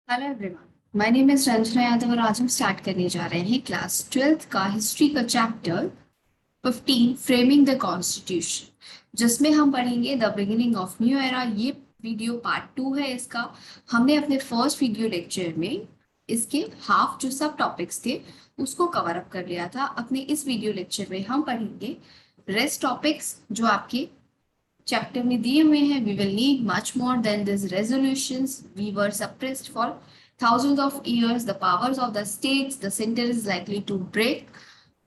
Hello everyone, my name is Ranjana Yadav और आज हम स्टार्ट करने जा रहे हैं क्लास 12th का हिस्ट्री का चैप्टर 15 फ्रेमिंग द कॉन्स्टिट्यूशन, जिसमें हम पढ़ेंगे the beginning of new era. ये वीडियो पार्ट 2 है इसका। हमने अपने फर्स्ट वीडियो लेक्चर में इसके हाफ जो सब टॉपिक्स थे उसको कवर अप कर लिया था। अपने इस वीडियो लेक्चर में हम पढ़ेंगे रेस्ट टॉपिक्स जो आपके चैप्टर में दिए हुए हैं। We will need much more than this resolutions. We were suppressed for thousands of years. The powers of the states, the center is likely to break.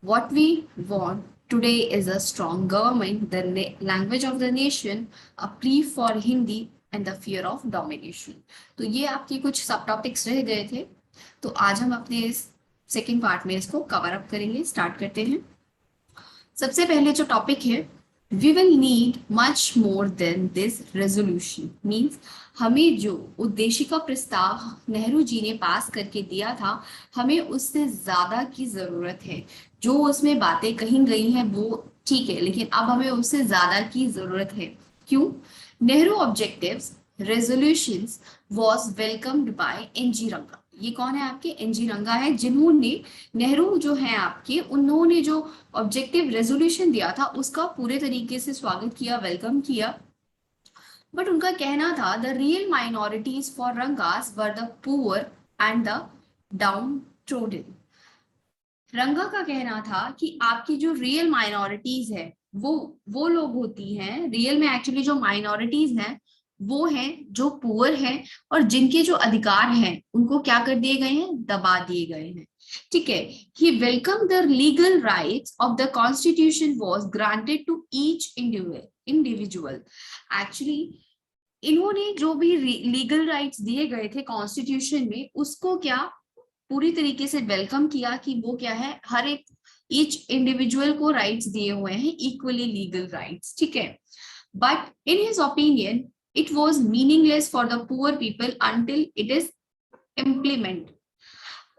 What we want today is a strong government, the language of the nation, a plea for Hindi, and the fear of domination. तो ये आपके कुछ सब topics रह गए थे, तो आज हम अपने इस सेकेंड पार्ट में इसको कवर अप करेंगे। स्टार्ट करते हैं। सबसे पहले जो टॉपिक है, we will need much more than this resolution. Means हमें जो उद्देशिका प्रस्ताव नेहरू जी ने पास करके दिया था, हमें उससे ज्यादा की जरूरत है। जो उसमें बातें कही गई हैं वो ठीक है, लेकिन अब हमें उससे ज्यादा की जरूरत है। क्यों? Nehru objectives resolutions was welcomed by N G Ranga. ये कौन है? आपके एनजी रंगा है, जिन्होंने नेहरू जो है आपके, उन्होंने जो ऑब्जेक्टिव रेजोल्यूशन दिया था उसका पूरे तरीके से स्वागत किया, वेलकम किया। बट उनका कहना था the real minorities for Ranga's were the poor and the down trodden. रंगा का कहना था कि आपकी जो रियल माइनॉरिटीज है वो लोग होती हैं, रियल में एक्चुअली जो माइनॉरिटीज हैं वो हैं जो पुअर हैं, और जिनके जो अधिकार हैं उनको क्या कर दिए गए हैं? दबा दिए गए हैं। ठीक है। He welcome the legal rights of the constitution was granted to each individual. Actually इन्होंने जो भी लीगल राइट्स दिए गए थे कॉन्स्टिट्यूशन में, उसको क्या पूरी तरीके से वेलकम किया कि वो क्या है, हर एक ईच इंडिविजुअल को राइट्स दिए हुए हैं, इक्वली लीगल राइट्स। ठीक है। But in his opinion it was meaningless for the poor people until it is implement.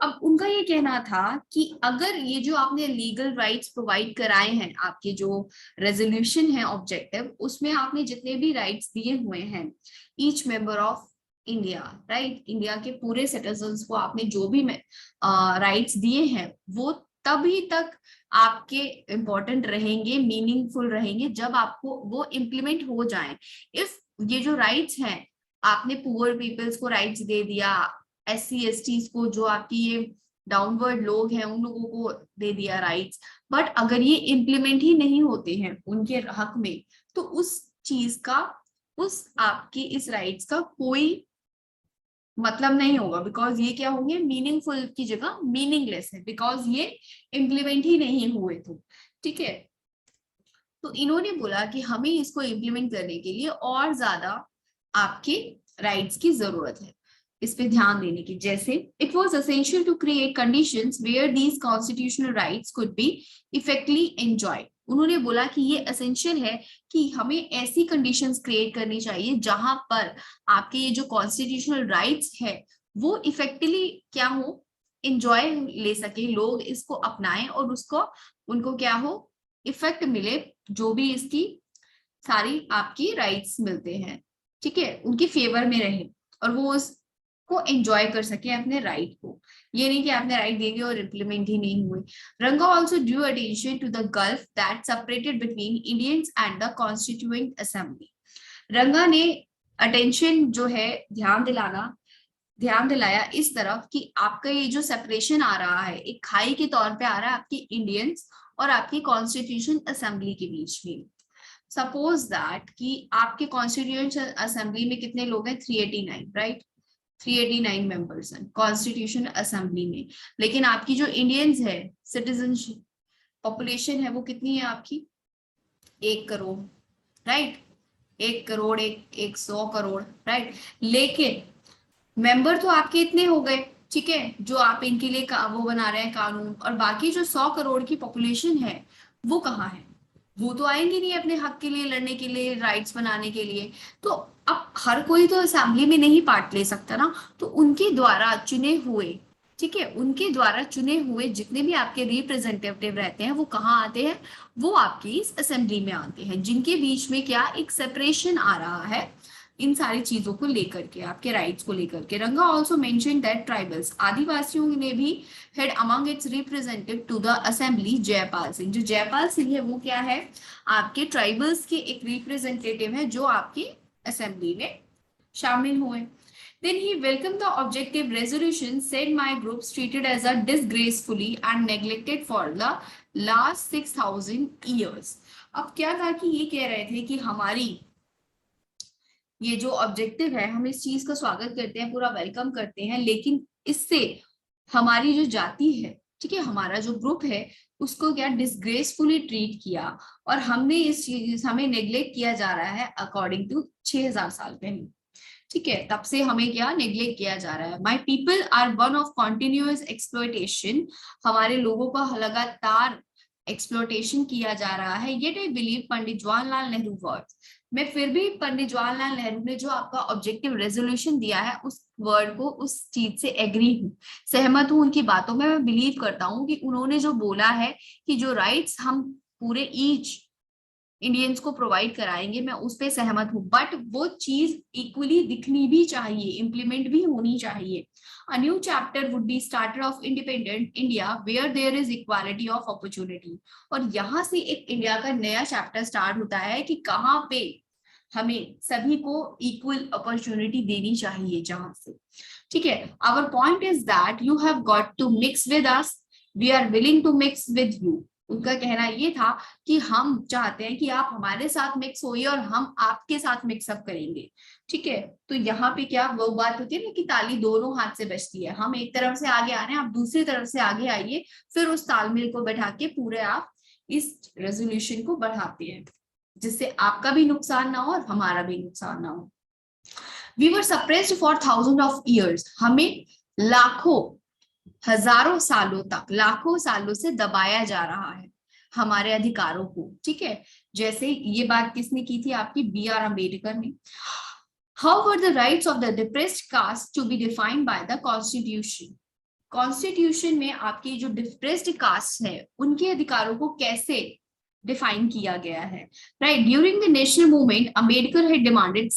अब उनका ये कहना था कि अगर ये जो आपने लीगल राइट्स प्रोवाइड कराए हैं, आपके जो रेजोल्यूशन है ऑब्जेक्टिव, उसमें आपने जितने भी राइट्स दिए हुए हैं each member of India, right, India के पूरे सिटीजन्स को आपने जो भी राइट्स दिए हैं, वो तभी तक आपके इम्पोर्टेंट रहेंगे, मीनिंगफुल रहेंगे, जब आपको वो इम्प्लीमेंट हो जाए। इफ ये जो राइट्स हैं, आपने पुअर पीपल्स को राइट्स दे दिया, SC STs को, जो आपकी ये डाउनवर्ड लोग हैं उन लोगों को दे दिया राइट्स, बट अगर ये इम्प्लीमेंट ही नहीं होते हैं उनके हक में, तो उस चीज का, उस आपकी इस राइट्स का कोई मतलब नहीं होगा, बिकॉज ये क्या होंगे? मीनिंगफुल की जगह मीनिंगलेस है, बिकॉज ये इम्प्लीमेंट ही नहीं हुए थे। ठीक है। तो इन्होंने बोला कि हमें इसको इम्प्लीमेंट करने के लिए और ज्यादा आपके राइट्स की जरूरत है, इस पे ध्यान देने की। जैसे it was essential to create conditions where these constitutional rights could be effectively enjoyed. उन्होंने बोला कि ये एसेंशियल है कि हमें ऐसी कंडीशंस क्रिएट करनी चाहिए जहां पर आपके ये जो कॉन्स्टिट्यूशनल राइट्स है वो इफेक्टिवली क्या हो, एंजॉय ले सके, लोग इसको अपनाएं और उसको, उनको क्या हो, इफेक्ट मिले, जो भी इसकी सारी आपकी राइट्स मिलते हैं, ठीक है, उनकी फेवर में रहे और वो उसको एंजॉय कर सके अपने राइट को। ये नहीं कि आपने राइट दे दिए और इम्प्लीमेंट ही नहीं हुए। Ranga also due attention to the gulf that separated between Indians and the constituent assembly. Ranga ने अटेंशन जो है ध्यान दिलाया इस तरफ कि आपका ये जो सेपरेशन आ रहा है, एक खाई के तौर पे आ रहा है आपके इंडियंस और आपकी कॉन्स्टिट्यूशन असेंबली के बीच में। सपोज दैट कि आपके कॉन्स्टिट्यूशन असेंबली में कितने लोग हैं? 389, राइट, 389 मेंबर्स हैं कॉन्स्टिट्यूशन असेंबली में, लेकिन आपकी जो इंडियंस है सिटीजनशिप पॉपुलेशन है वो कितनी है आपकी? 1 करोड़, राइट, 1 करोड़, 100 करोड़, राइट। लेकिन मेंबर तो आपके इतने हो गए, ठीक है, जो आप इनके लिए वो बना रहे हैं कानून, और बाकी जो 100 करोड़ की पॉपुलेशन है वो कहाँ है? वो तो आएंगे नहीं अपने हक के लिए लड़ने के लिए, राइट्स बनाने के लिए। तो अब हर कोई तो असेंबली में नहीं पार्ट ले सकता ना, तो उनके द्वारा चुने हुए, ठीक है, उनके द्वारा चुने हुए जितने भी आपके रिप्रेजेंटेटिव रहते हैं वो कहाँ आते हैं? वो आपकी इस असेंबली में आते हैं, जिनके बीच में क्या एक सेपरेशन आ रहा है इन सारी चीजों को लेकर के, आपके राइट्स को लेकर के। रंगा ऑल्सो मेंशन दैट ट्राइबल्स, आदिवासियों ने भी had among its representative to the assembly Jaipal Singh. जो जयपाल सिंह है वो क्या है, आपके ट्राइबल्स के एक रिप्रेजेंटेटिव है जो आपकी असेंबली में शामिल हुए। Then he welcomed the objective resolution, said my groups treated as a disgracefully and neglected for the last 6,000 years. अब क्या था कि ये कह रहे थे कि हमारी ये जो ऑब्जेक्टिव है, हम इस चीज का स्वागत करते हैं, पूरा वेलकम करते हैं, लेकिन इससे हमारी जो जाति है, ठीक है, हमारा जो ग्रुप है, उसको क्या डिसग्रेसफुली ट्रीट किया, और हमने इस चीज, हमें नेग्लेक्ट किया जा रहा है अकॉर्डिंग टू 6000 साल पहले। ठीक है, तब से हमें क्या नेग्लेक्ट किया जा रहा है। My people are one of continuous exploitation, हमारे लोगों का लगातार एक्सप्लॉयटेशन किया जा रहा है। Yet I believe Pandit Jawaharlal Nehru word, मैं फिर भी पंडित जवाहरलाल नेहरू ने जो आपका ऑब्जेक्टिव रेजोल्यूशन दिया है उस वर्ड को, उस चीज से एग्री हूँ, सहमत हूँ उनकी बातों में। मैं बिलीव करता हूँ कि उन्होंने जो बोला है कि जो राइट्स हम पूरे ईच इंडियंस को प्रोवाइड कराएंगे, मैं उस पे सहमत हूँ, बट वो चीज इक्वली दिखनी भी चाहिए, इम्प्लीमेंट भी होनी चाहिए। A new chapter would be started of independent India where there is equality of opportunity, और यहाँ से एक इंडिया का नया चैप्टर स्टार्ट होता है कि कहाँ पे हमें सभी को इक्वल अपॉर्चुनिटी देनी चाहिए, जहां से। ठीक है, our point is that you have got to mix with us, we are willing to mix with you. उनका कहना ये था कि हम चाहते हैं कि आप हमारे साथ मिक्स होइए और हम आपके साथ मिक्सअप करेंगे। ठीक है, तो यहाँ पे क्या वो बात होती है ना कि ताली दोनों हाथ से बजती है, हम एक तरफ से आगे आ रहे हैं, आप दूसरी तरफ से आगे आइए, फिर उस तालमेल को बैठा के पूरे आप इस रेजोल्यूशन को बढ़ाते हैं, जिससे आपका भी नुकसान ना हो और हमारा भी नुकसान ना हो। We were suppressed for thousand of years, हमें लाखों हजारों सालों तक, लाखों सालों से दबाया जा रहा है हमारे अधिकारों को। ठीक है, जैसे ये बात किसने की थी, आपकी B.R. अम्बेडकर ने। How were the rights of the depressed caste to be defined by the constitution, constitution में आपकी जो डिप्रेस्ड कास्ट है उनके अधिकारों को कैसे डिफाइन किया गया है। Right, during the national movement Ambedkar had demanded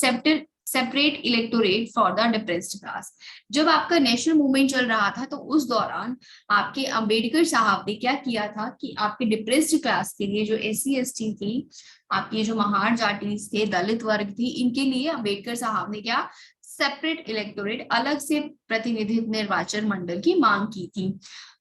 separate electorate for the depressed caste. जब आपका नेशनल मूवमेंट चल रहा था तो उस दौरान आपके अम्बेडकर साहब ने क्या किया था कि आपके डिप्रेस्ड क्लास के लिए, जो SC ST थी, आपकी जो महार जाति थे, दलित वर्ग थी, इनके लिए अम्बेडकर साहब ने क्या सेपरेट इलेक्टोरेट, अलग से प्रतिनिधित्व निर्वाचन मंडल की मांग की थी।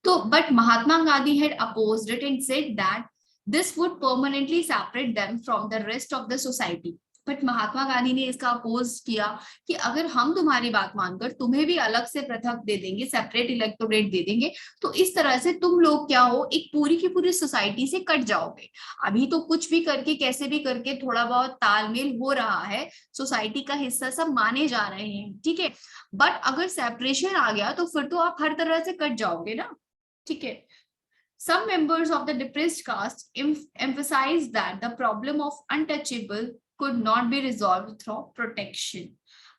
तो but Mahatma Gandhi had opposed it and said that this would permanently separate them from the rest of the society. But Mahatma Gandhi ने इसका अपोज किया कि अगर हम तुम्हारी बात मानकर तुम्हें भी अलग से पृथक दे देंगे, सेपरेट इलेक्टोरेट दे देंगे, तो इस तरह से तुम लोग क्या हो, एक पूरी की पूरी सोसाइटी से कट जाओगे। अभी तो कुछ भी करके, कैसे भी करके थोड़ा बहुत तालमेल हो रहा है, सोसाइटी का हिस्सा सब माने जा रहे हैं। ठीक है, बट अगर सेपरेशन आ गया तो फिर तो आप हर तरह से कट जाओगे ना। ठीक है, some members of the depressed caste emphasize that the problem of untouchable could not be resolved through protection.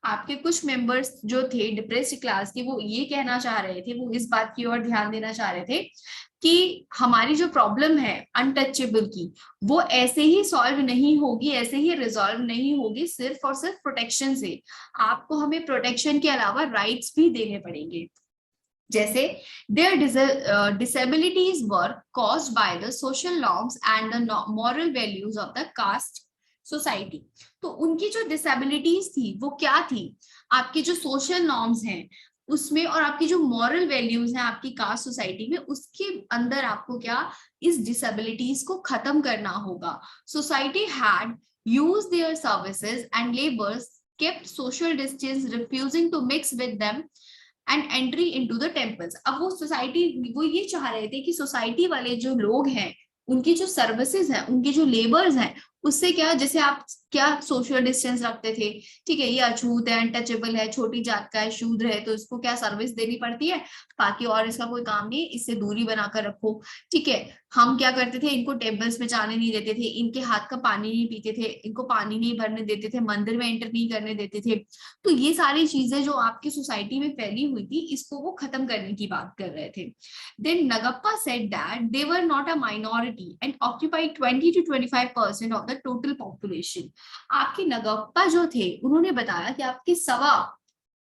आपके कुछ मेंबर्स जो थे डिप्रेस्ड क्लास के, वो ये कहना चाह रहे थे, वो इस बात की ओर ध्यान देना चाह रहे थे कि हमारी जो प्रॉब्लम है अनटचेबल की, वो ऐसे ही सॉल्व नहीं होगी, ऐसे ही रिजॉल्व नहीं होगी सिर्फ और सिर्फ प्रोटेक्शन से। आपको हमें प्रोटेक्शन के अलावा राइट्स भी देने पड़ेंगे। जैसे their disabilities were caused by the social norms and the moral values of the caste society। तो उनकी जो डिसेबिलिटीज थी वो क्या थी, आपके जो सोशल नॉर्म्स हैं उसमें, और आपकी जो मॉरल वैल्यूज हैं आपकी कास्ट सोसाइटी में, उसके अंदर आपको क्या इस डिसेबिलिटीज को खत्म करना होगा। Society had used their services and labours, kept social distance, refusing to mix with them and entry into the temples. अब वो सोसाइटी, वो ये चाह रहे थे कि सोसाइटी वाले जो लोग हैं, उनकी जो सर्विसेज हैं, उनके जो लेबर्स हैं, उससे क्या, जैसे आप क्या सोशल डिस्टेंस रखते थे, ठीक है, ये अछूत है, अनटचेबल है, छोटी जात का है, शूद्र है, तो इसको क्या सर्विस देनी पड़ती है, बाकी और इसका कोई काम नहीं, इससे दूरी बनाकर रखो। ठीक है, हम क्या करते थे, इनको टेम्पल्स में जाने नहीं देते थे, इनके हाथ का पानी नहीं पीते थे, इनको पानी नहीं भरने देते थे, मंदिर में एंटर नहीं करने देते थे। तो ये सारी चीजें जो आपकी सोसाइटी में फैली हुई थी, इसको वो खत्म करने की बात कर रहे थे। Then Nagappa said that they were not a minority and occupied 20 to 25% of the total population। आपके नगप्पा जो थे उन्होंने बताया कि आपके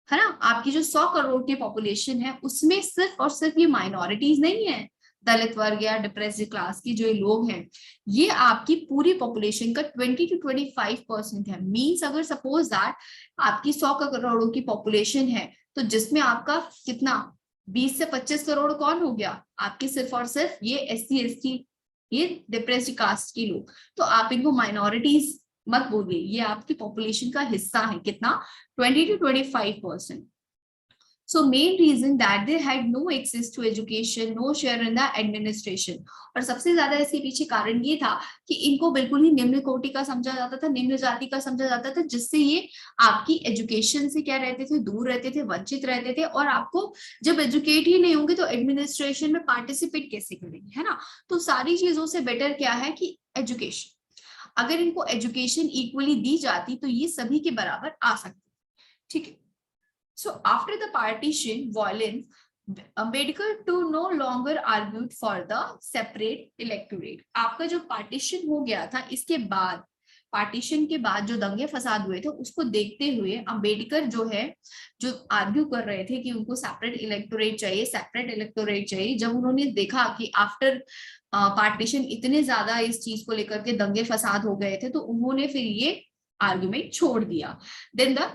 है ना, आपकी जो 100 करोड़ की पॉपुलेशन है उसमें सिर्फ और सिर्फ ये माइनॉरिटीज नहीं है, दलित वर्ग या डिप्रेस्ड क्लास की जो लोग हैं, ये आपकी पूरी पॉपुलेशन का 20 to 25% है। मींस अगर सपोज दैट आपकी 100 करोड़ों की पॉपुलेशन है, तो जिसमें आपका कितना 20 से 25 करोड़ कौन हो गया, आपके सिर्फ और सिर्फ ये SC ST, ये डिप्रेस्ड कास्ट के लोग। तो आप इनको माइनॉरिटीज मत बोलिए, ये आपकी पॉपुलेशन का हिस्सा है, कितना 20 to 25%। So main reason that they had no access to education, no share in the administration। और सबसे ज्यादा इसके पीछे कारण ये था कि इनको बिल्कुल ही निम्न कोटि का समझा जाता था, निम्न जाति का समझा जाता था, जिससे ये आपकी एजुकेशन से क्या रहते थे, दूर रहते थे, वंचित रहते थे। और आपको जब एजुकेट ही नहीं होंगे तो एडमिनिस्ट्रेशन में पार्टिसिपेट कैसे करेंगे, है ना। तो सारी चीजों से बेटर क्या है कि एजुकेशन, अगर इनको एजुकेशन इक्वली दी जाती तो ये सभी के बराबर आ सकते, ठीक है। So after the partition, violence, Ambedkar to no longer argued for the separate electorate। आपका जो पार्टीशन हो गया था, इसके बाद पार्टीशन के बाद जो दंगे फसाद हुए थे उसको देखते हुए अंबेडकर जो है, जो आर्ग्यू कर रहे थे कि उनको सेपरेट इलेक्टोरेट चाहिए, सेपरेट इलेक्टोरेट चाहिए, जब उन्होंने देखा कि आफ्टर पार्टीशन इतने ज्यादा इस चीज को लेकर के दंगे फसाद हो गए थे, तो उन्होंने फिर ये आर्ग्यूमेंट छोड़ दिया। Then the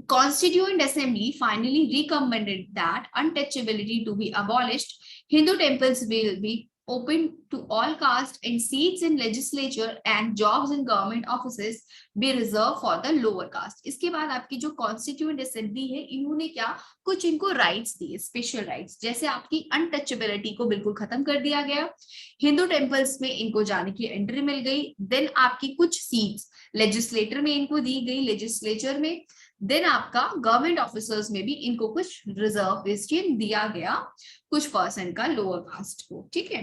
Constituent Assembly finally recommended that untouchability to be abolished. Hindu temples will be open to all castes, and seats in legislature and jobs in government offices be reserved for the lower caste। इसके बाद आपकी जो Constituent Assembly है, इन्होंने क्या कुछ इनको rights दिए, स्पेशल राइट्स, जैसे आपकी अनटचेबिलिटी को बिल्कुल खत्म कर दिया गया, हिंदू टेम्पल्स में इनको जाने की एंट्री मिल गई, देन आपकी कुछ सीट्स लेजिस्लेटर में इनको दी गई, लेजिस्लेचर में, देन आपका गवर्नमेंट ऑफिसर्स में भी इनको कुछ रिजर्वेशन दिया गया, कुछ परसेंट का लोअर कास्ट को, ठीक है।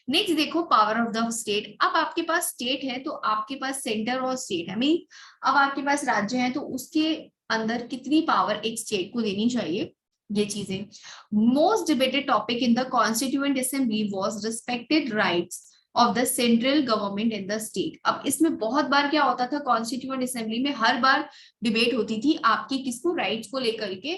नेक्स्ट देखो पावर ऑफ द स्टेट। अब आपके पास स्टेट है तो आपके पास सेंटर और स्टेट है, मीन अब आपके पास राज्य है तो उसके अंदर कितनी पावर एक स्टेट को देनी चाहिए, ये चीजें। Most debated topic in the constituent assembly was respected rights of the central government in the state. अब इसमें बहुत बार क्या होता था, कॉन्स्टिट्यूएंट असेंबली में हर बार डिबेट होती थी आपकी किसको राइट्स को लेकर के,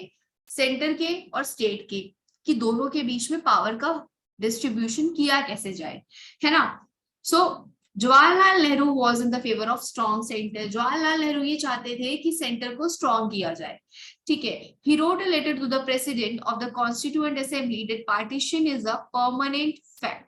सेंटर के और स्टेट के, कि दोनों के बीच में पावर का डिस्ट्रीब्यूशन किया कैसे जाए, है ना। So Jawaharlal Nehru was in the favour of strong centre. Jawaharlal Nehru ये चाहते थे कि सेंटर को स्ट्रॉन्ग किया जाए, ठीक है। He wrote a letter to the president of the constituent assembly that partition is a permanent fact,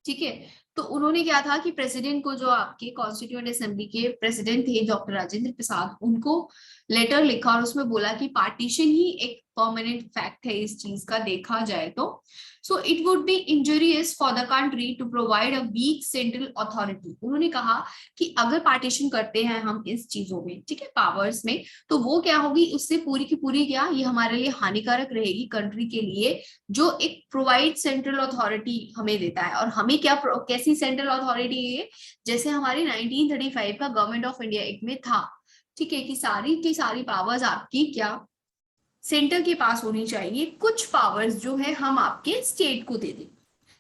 ठीक है। तो उन्होंने क्या था कि प्रेसिडेंट को, जो आपके कॉन्स्टिट्यूएंट असेंबली के प्रेसिडेंट थे डॉक्टर राजेंद्र प्रसाद, उनको लेटर लिखा और उसमें बोला कि पार्टीशन ही एक परमानेंट फैक्ट है इस चीज का देखा जाए तो। So it would be injurious for the country to provide a weak central authority. उन्होंने कहा कि अगर पार्टीशन करते हैं हम इस चीजों में, ठीक है, पावर्स में, तो वो क्या होगी, उससे पूरी की पूरी क्या, ये हमारे लिए हानिकारक रहेगी कंट्री के लिए, जो एक प्रोवाइड सेंट्रल अथॉरिटी हमें देता है। और हमें क्या, कैसी सेंट्रल अथॉरिटी है, जैसे हमारी 1935 का गवर्नमेंट ऑफ इंडिया एक्ट में था, ठीक है, कि सारी की सारी पावर्स आपकी क्या सेंटर के पास होनी चाहिए, कुछ पावर्स जो है हम आपके स्टेट को दे दें,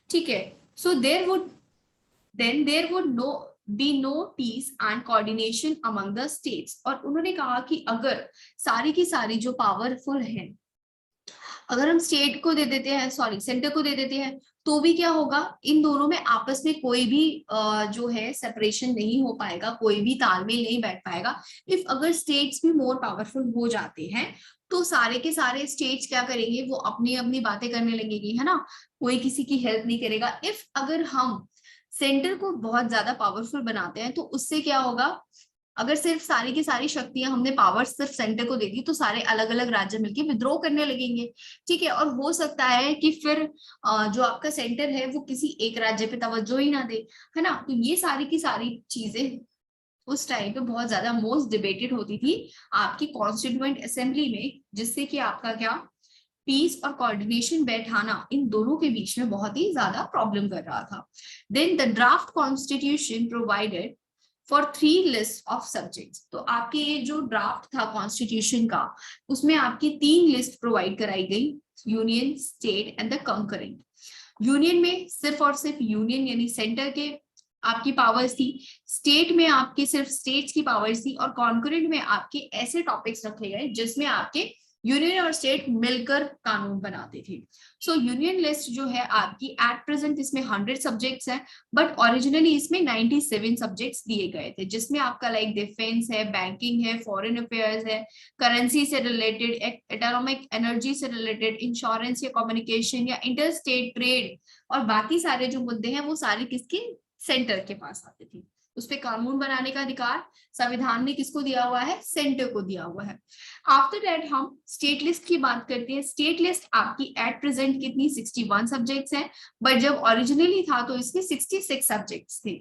ठीक है। So there would no be no peace and coordination among the states. और उन्होंने कहा कि अगर सारी की सारी जो पावरफुल है, अगर हम स्टेट को दे देते हैं, सॉरी सेंटर को दे देते हैं, तो भी क्या होगा, इन दोनों में आपस में कोई भी जो है सेपरेशन नहीं हो पाएगा, कोई भी तालमेल नहीं बैठ पाएगा। इफ अगर स्टेट्स भी मोर पावरफुल हो जाते हैं तो सारे के सारे स्टेट्स क्या करेंगे, वो अपनी अपनी बातें करने लगेंगे, है ना, कोई किसी की हेल्प नहीं करेगा। इफ अगर हम सेंटर को बहुत ज्यादा पावरफुल बनाते हैं तो उससे क्या होगा, अगर सिर्फ सारी की सारी शक्तियां हमने पावर सिर्फ सेंटर को दे दी तो सारे अलग अलग राज्य मिलकर विद्रोह करने लगेंगे, ठीक है। और हो सकता है कि फिर जो आपका सेंटर है वो किसी एक राज्य पे तवज्जो ही ना दे, है ना। तो ये सारी की सारी चीजें उस टाइम पे बहुत ज्यादा मोस्ट डिबेटेड होती थी आपकी कॉन्स्टिट्यूएंट असेंबली में, जिससे कि आपका क्या पीस और कोऑर्डिनेशन बैठाना इन दोनों के बीच में बहुत ही ज्यादा प्रॉब्लम कर रहा था। Then the draft constitution provided for 3 list of subjects. तो आपके ये जो ड्राफ्ट था कॉन्स्टिट्यूशन का, उसमें आपकी 3 लिस्ट प्रोवाइड कराई गई, union, state and the concurrent. Union में सिर्फ और सिर्फ यूनियन यानी सेंटर के आपकी पावर्स थी, स्टेट में आपके सिर्फ स्टेट्स की पावर्स थी, और कॉन्करेंट में आपके ऐसे टॉपिक्स रखे गए जिसमें आपके यूनियन और स्टेट मिलकर कानून बनाते थे। सो यूनियन लिस्ट जो है आपकी एट प्रेजेंट इसमें 100 सब्जेक्ट्स हैं, बट ओरिजिनली इसमें 97 सब्जेक्ट्स दिए गए थे, जिसमें आपका लाइक डिफेंस है, बैंकिंग है, फॉरेन अफेयर्स है, करेंसी से रिलेटेड, एटॉमिक एनर्जी से रिलेटेड, इंश्योरेंस या कम्युनिकेशन या इंटर स्टेट ट्रेड, और बाकी सारे जो मुद्दे हैं वो सारे किसके, सेंटर के पास आते थे। उस पे कानून बनाने का अधिकार संविधान ने किसको दिया हुआ है, सेंटर को दिया हुआ है। आफ्टर दैट हम स्टेट लिस्ट की बात करते हैं। स्टेट लिस्ट आपकी एट प्रेजेंट कितनी, 61 सब्जेक्ट्स हैं, बट जब ओरिजिनली था तो इसमें 66 सब्जेक्ट्स थे,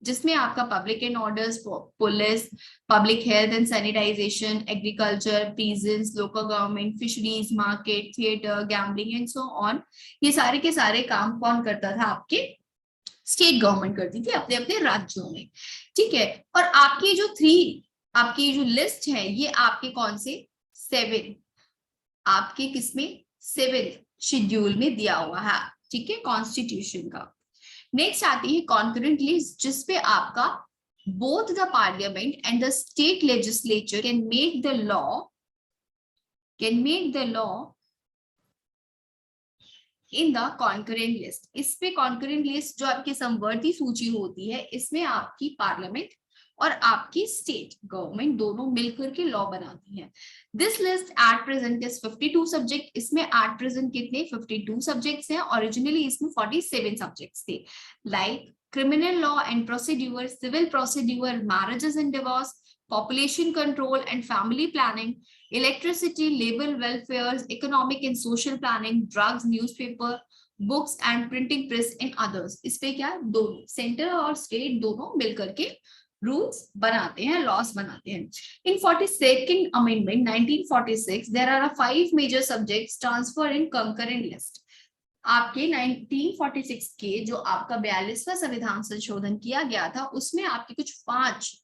जिसमें आपका public and orders, police, public health and sanitization, agriculture, prisons, local government, fisheries, market, theatre, gambling and so on, ये सारे के सारे काम कौन करता था, आपके स्टेट गवर्नमेंट करती थी अपने अपने राज्यों में। ठीक है, और आपकी जो आपकी जो लिस्ट है ये आपके कौन से, 7 आपके किसमें, 7th शेड्यूल में दिया हुआ है। ठीक है, कॉन्स्टिट्यूशन का। नेक्स्ट आती है कॉन्करेंट लिस्ट, जिसपे आपका both the parliament and the state legislature can make the law in the concurrent list. इस पे कॉन्करेंट लिस्ट जो आपकी समवर्ती सूची होती है, इसमें आपकी पार्लियामेंट और आपकी स्टेट गवर्नमेंट दोनों मिलकर के लॉ बनाती है। This list at present is 52 subject. इसमें एट प्रेजेंट कितने, 52 सब्जेक्ट्स हैं। ओरिजिनली इसमें 47 सब्जेक्ट्स थे, like criminal law and procedure, civil procedure, marriages and divorce, population control and family planning, electricity, labor welfare, economic and social planning, drugs, newspaper, books and printing press and others। इस पे क्या, दोनों centre और state दोनों मिलकर के rules बनाते हैं, लॉस बनाते हैं। इन 42nd amendment 1946 there are 5 major subjects transferred in concurrent list। आपके 1946 के जो आपका 42वां संविधान संशोधन किया गया था, उसमें आपके कुछ 5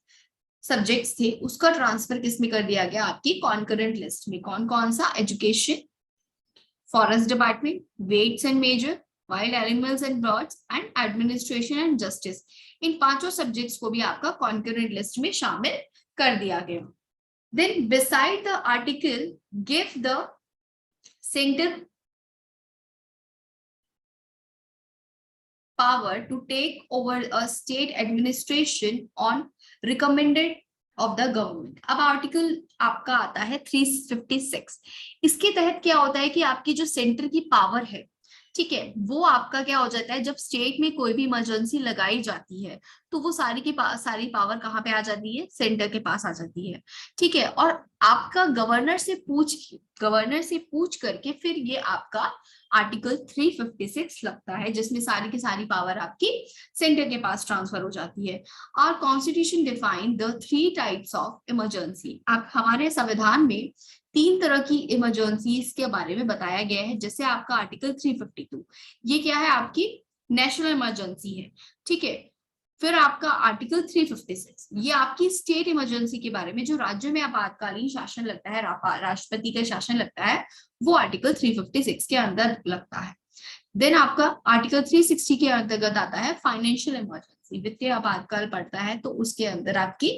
सब्जेक्ट्स थे, उसका ट्रांसफर किसमें कर दिया गया, आपकी कॉन्करेंट लिस्ट में। कौन कौन सा, education, forest department, weights and measure, wild animals and birds and administration and justice. इन 5 सब्जेक्ट्स को भी आपका कॉन्करेंट लिस्ट में शामिल कर दिया गया। Then beside the article give the centre power to take over a state administration on recommended of the government। अब आर्टिकल आपका आता है 356। इसके तहत क्या होता है कि आपकी जो सेंटर की पावर है, ठीक है, वो आपका क्या हो जाता है, जब स्टेट में कोई भी इमरजेंसी लगाई जाती है तो वो सारी पावर कहाँ पे आ जाती है, सेंटर के पास आ जाती है। ठीक है, और आपका गवर्नर से पूछ करके फिर ये आपका आर्टिकल 356 लगता है, जिसमें सारी की सारी पावर आपकी सेंटर के पास ट्रांसफर हो जाती है। और constitution define the 3 types of emergency. आप हमारे संविधान में 3 तरह की इमरजेंसीज के बारे में बताया गया है। जैसे आपका आर्टिकल 352, ये क्या है, आपकी नेशनल इमरजेंसी है। ठीक है, फिर आपका आर्टिकल 356, ये आपकी स्टेट इमरजेंसी के बारे में, जो राज्य में आपातकालीन शासन लगता है, राष्ट्रपति का शासन लगता है, वो आर्टिकल 356 के अंदर लगता है। देन आपका आर्टिकल 360 के अंतर्गत आता है फाइनेंशियल इमरजेंसी, वित्तीय आपातकाल पड़ता है तो उसके अंदर आपकी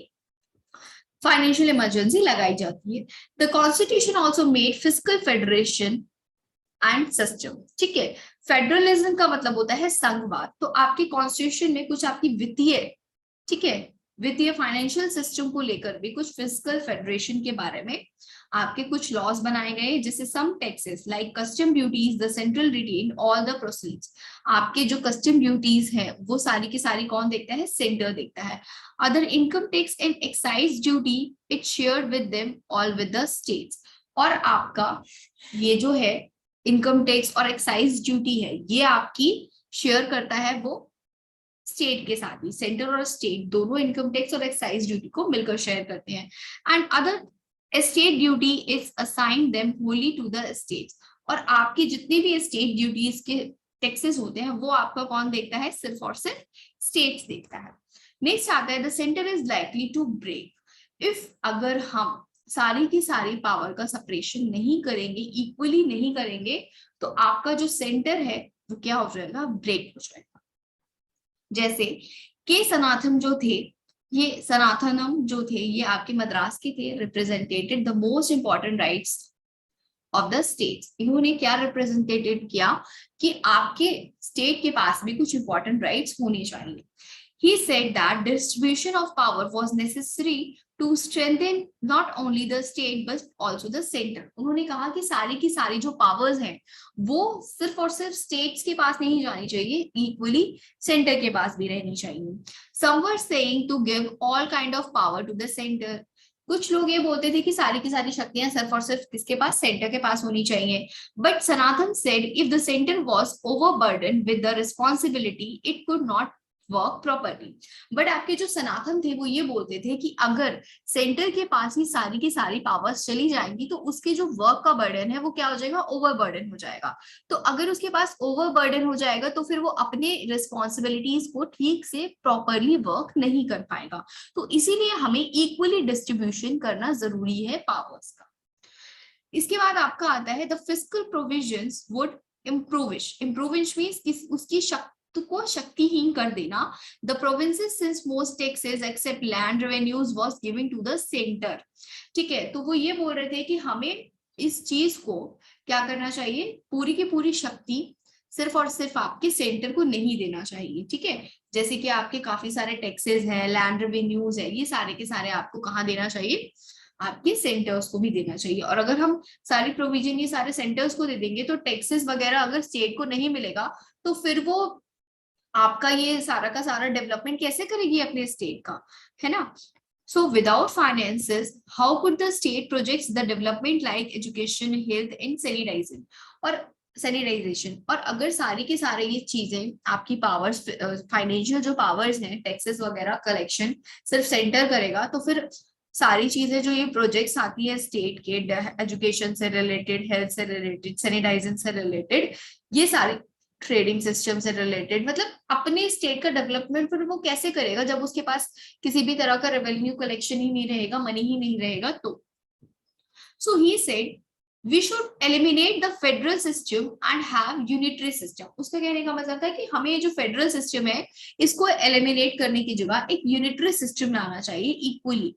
फाइनेंशियल इमरजेंसी लगाई जाती है। The constitution also made fiscal federation and system. ठीक है, फेडरलिज्म का मतलब होता है संघवाद। तो आपके कॉन्स्टिट्यूशन में कुछ आपकी वित्तीय, ठीक है, वित्तीय फाइनेंशियल सिस्टम को लेकर भी कुछ फिस्कल फेडरेशन के बारे में आपके कुछ लॉज बनाए गए, जैसे some taxes like custom duties the central retain all the proceeds. आपके जो कस्टम ड्यूटीज है वो सारी की सारी कौन देखता है, सेंटर देखता है। Other income tax and excise duty it shared with them all with the states. और आपका ये जो है इनकम टैक्स और एक्साइज ड्यूटी है, ये आपकी शेयर करता है वो स्टेट के साथ ही। सेंटर और स्टेट दोनों इनकम टैक्स और एक्साइज ड्यूटी को मिलकर शेयर करते हैं। And other state duty is assign them wholly to the states. और आपकी जितनी भी स्टेट ड्यूटीज के टैक्सेस होते हैं वो आपका कौन देखता है, सिर्फ और सिर्फ स्टेट्स देखता है। नेक्स्ट आता है the centre is likely to break if, अगर हम सारी की सारी पावर का सेपरेशन नहीं करेंगे, इक्वली नहीं करेंगे, तो आपका जो सेंटर है वो क्या हो जाएगा, ब्रेक हो जाएगा। जैसे के सनातन जो थे, ये सनातनम जो थे ये आपके मद्रास के थे, represented the most important rights of the state. इन्होंने क्या रिप्रेजेंटेटेड किया कि आपके स्टेट के पास भी कुछ इंपॉर्टेंट राइट्स होने चाहिए। He said that distribution of power was necessary to strengthen not only the state but also the center। उन्होंने कहा कि सारी की सारी जो पावर्स हैं वो सिर्फ और सिर्फ स्टेट्स के पास नहीं जानी चाहिए, इक्वली सेंटर के पास भी रहनी चाहिए। Some were saying to give all kind of power to the center। कुछ लोग ये बोलते थे कि सारी की सारी शक्तियां सिर्फ और सिर्फ किसके पास, सेंटर के पास होनी चाहिए। But Sanatan said if the centre was overburden with the responsibility it could not work properly. But आपके जो सनातन थे वो ये बोलते थे कि अगर सेंटर के पास ही सारी की सारी पावर्स चली जाएंगी तो उसके जो वर्क का बर्डन है वो क्या हो जाएगा, ओवर बर्डन हो जाएगा। तो अगर उसके पास ओवर बर्डन हो जाएगा तो फिर वो अपने रिस्पॉन्सिबिलिटीज को ठीक से प्रॉपरली वर्क नहीं कर पाएगा। तो इसीलिए हमें इक्वली डिस्ट्रीब्यूशन करना जरूरी है पावर्स का। इसके बाद आपका आता है the fiscal provisions would impoverish. Impoverish means उसकी शक्ति को शक्तिहीन कर देना। The provinces since most taxes except land revenues was given to the centre. ठीक है, तो वो ये बोल रहे थे कि हमें इस चीज को क्या करना चाहिए, पूरी की पूरी शक्ति सिर्फ और सिर्फ आपके सेंटर को नहीं देना चाहिए। ठीक है, जैसे कि आपके काफी सारे टैक्सेस हैं, लैंड रेवेन्यूज है, ये सारे के सारे आपको कहाँ देना चाहिए, आपके सेंटर्स को भी देना चाहिए। और अगर हम सारी प्रोविजन ये सारे सेंटर्स को दे देंगे तो टैक्सेस वगैरह अगर स्टेट को नहीं मिलेगा तो फिर वो आपका ये सारा का सारा डेवलपमेंट कैसे करेगी अपने स्टेट का, है ना। So without finances how could the state projects the development like education, health and sanitization. और अगर सारी की सारी ये चीजें आपकी पावर्स, फाइनेंशियल जो पावर्स हैं, टैक्सेस वगैरह कलेक्शन सिर्फ सेंटर करेगा तो फिर सारी चीजें जो ये प्रोजेक्ट्स आती है स्टेट के, एजुकेशन से रिलेटेड, हेल्थ से रिलेटेड, सैनिटाइजेशन से रिलेटेड, ये सारी ट्रेडिंग सिस्टम से रिलेटेड, मतलब अपने स्टेट का डेवलपमेंट फिर वो कैसे करेगा जब उसके पास किसी भी तरह का रेवेन्यू कलेक्शन ही नहीं रहेगा, मनी ही नहीं रहेगा। तो so he said we should eliminate the federal system and have unitary system. उसका कहने का मतलब था कि हमें जो फेडरल सिस्टम है इसको एलिमिनेट करने की जगह एक यूनिटरी सिस्टम लाना चाहिए equally.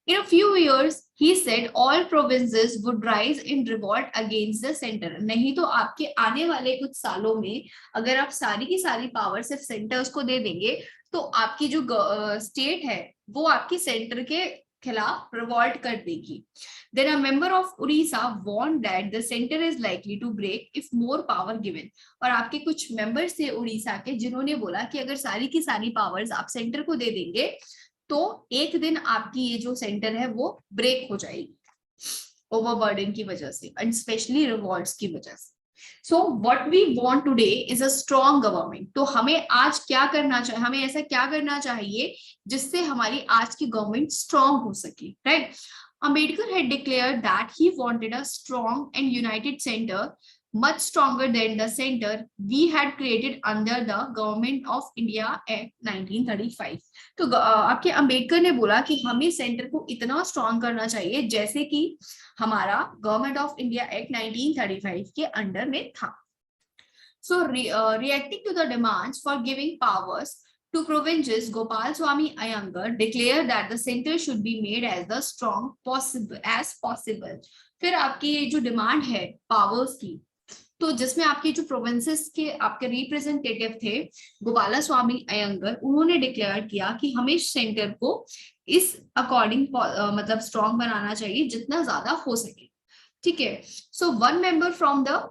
In a few years, he said, all provinces would rise in revolt against the center। नहीं तो आपके आने वाले कुछ सालों में अगर आप सारी की सारी पावर सिर्फ सेंटर्स को दे देंगे तो आपकी जो स्टेट है वो आपकी सेंटर के खिलाफ रिवॉल्ट कर देगी। Then a member of Odisha warned that the center is likely to break if more power given। और आपके कुछ मेंबर्स थे उड़ीसा के जिन्होंने बोला कि अगर सारी की सारी पावर्स आप सेंटर को दे देंगे तो एक दिन आपकी ये जो सेंटर है वो ब्रेक हो जाएगी ओवरबर्डन की वजह से एंड स्पेशली रिवॉल्ट्स की वजह से। So what we want today is a strong government. तो हमें आज क्या करना चाहिए, हमें ऐसा क्या करना चाहिए जिससे हमारी आज की गवर्नमेंट स्ट्रॉन्ग हो सके, right. Ambedkar had declared that he wanted a strong and united center, much stronger than the center we had created under the Government of India Act 1935। तो आपके अंबेडकर ने बोला कि हमें सेंटर को इतना स्ट्रॉन्ग करना चाहिए जैसे कि हमारा गवर्नमेंट ऑफ इंडिया एक्ट 1935 के अंडर में था। सो reacting to the demands for giving powers to provinces, Gopal Swami Iyengar declared that the center should be made as the strong as possible। फिर आपकी जो डिमांड है पावर्स की, तो जिसमें आपके जो प्रोविंसेस के आपके रिप्रेजेंटेटिव थे गोपाला स्वामी अयंगर, उन्होंने डिक्लेयर किया कि हमें सेंटर को इस अकॉर्डिंग मतलब स्ट्रॉन्ग बनाना चाहिए जितना ज्यादा हो सके। ठीक है, so one member from the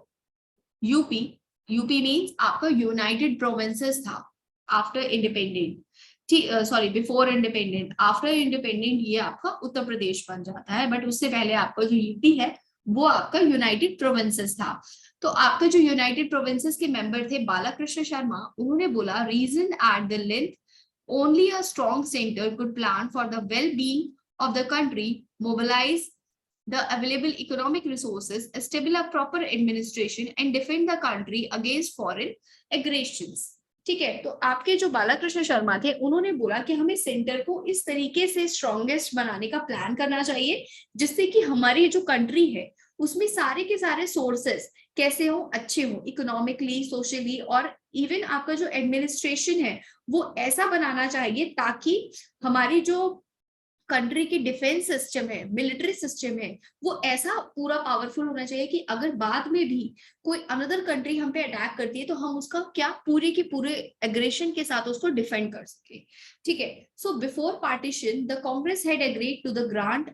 UP, UP means आपका यूनाइटेड प्रोविंसेस था after independent, sorry before independent, after independent ये आपका उत्तर प्रदेश बन जाता है, बट उससे पहले आपका जो यूपी है वो आपका यूनाइटेड प्रोविंसेस था। तो आपका जो यूनाइटेड प्रोविंसेस के मेंबर थे बालाकृष्ण शर्मा, उन्होंने बोला reason at the length only a strong centre could plan for the well being of the country, mobilize the available economic resources, establish a proper administration and defend the country against foreign aggressions। ठीक है, तो आपके जो बालाकृष्ण शर्मा थे उन्होंने बोला कि हमें सेंटर को इस तरीके से स्ट्रॉन्गेस्ट बनाने का प्लान करना चाहिए जिससे कि हमारी जो कंट्री है उसमें सारे के सारे सोर्सेस कैसे हो, अच्छे हो, इकोनॉमिकली, सोशली, और इवन आपका जो एडमिनिस्ट्रेशन है वो ऐसा बनाना चाहिए ताकि हमारी जो कंट्री की डिफेंस सिस्टम है, मिलिट्री सिस्टम है, वो ऐसा पूरा पावरफुल होना चाहिए कि अगर बाद में भी कोई अनदर कंट्री हम पे अटैक करती है तो हम उसका क्या पूरे के पूरे एग्रेशन के साथ उसको डिफेंड कर सके। ठीक है। So before partition the Congress had agreed to the grant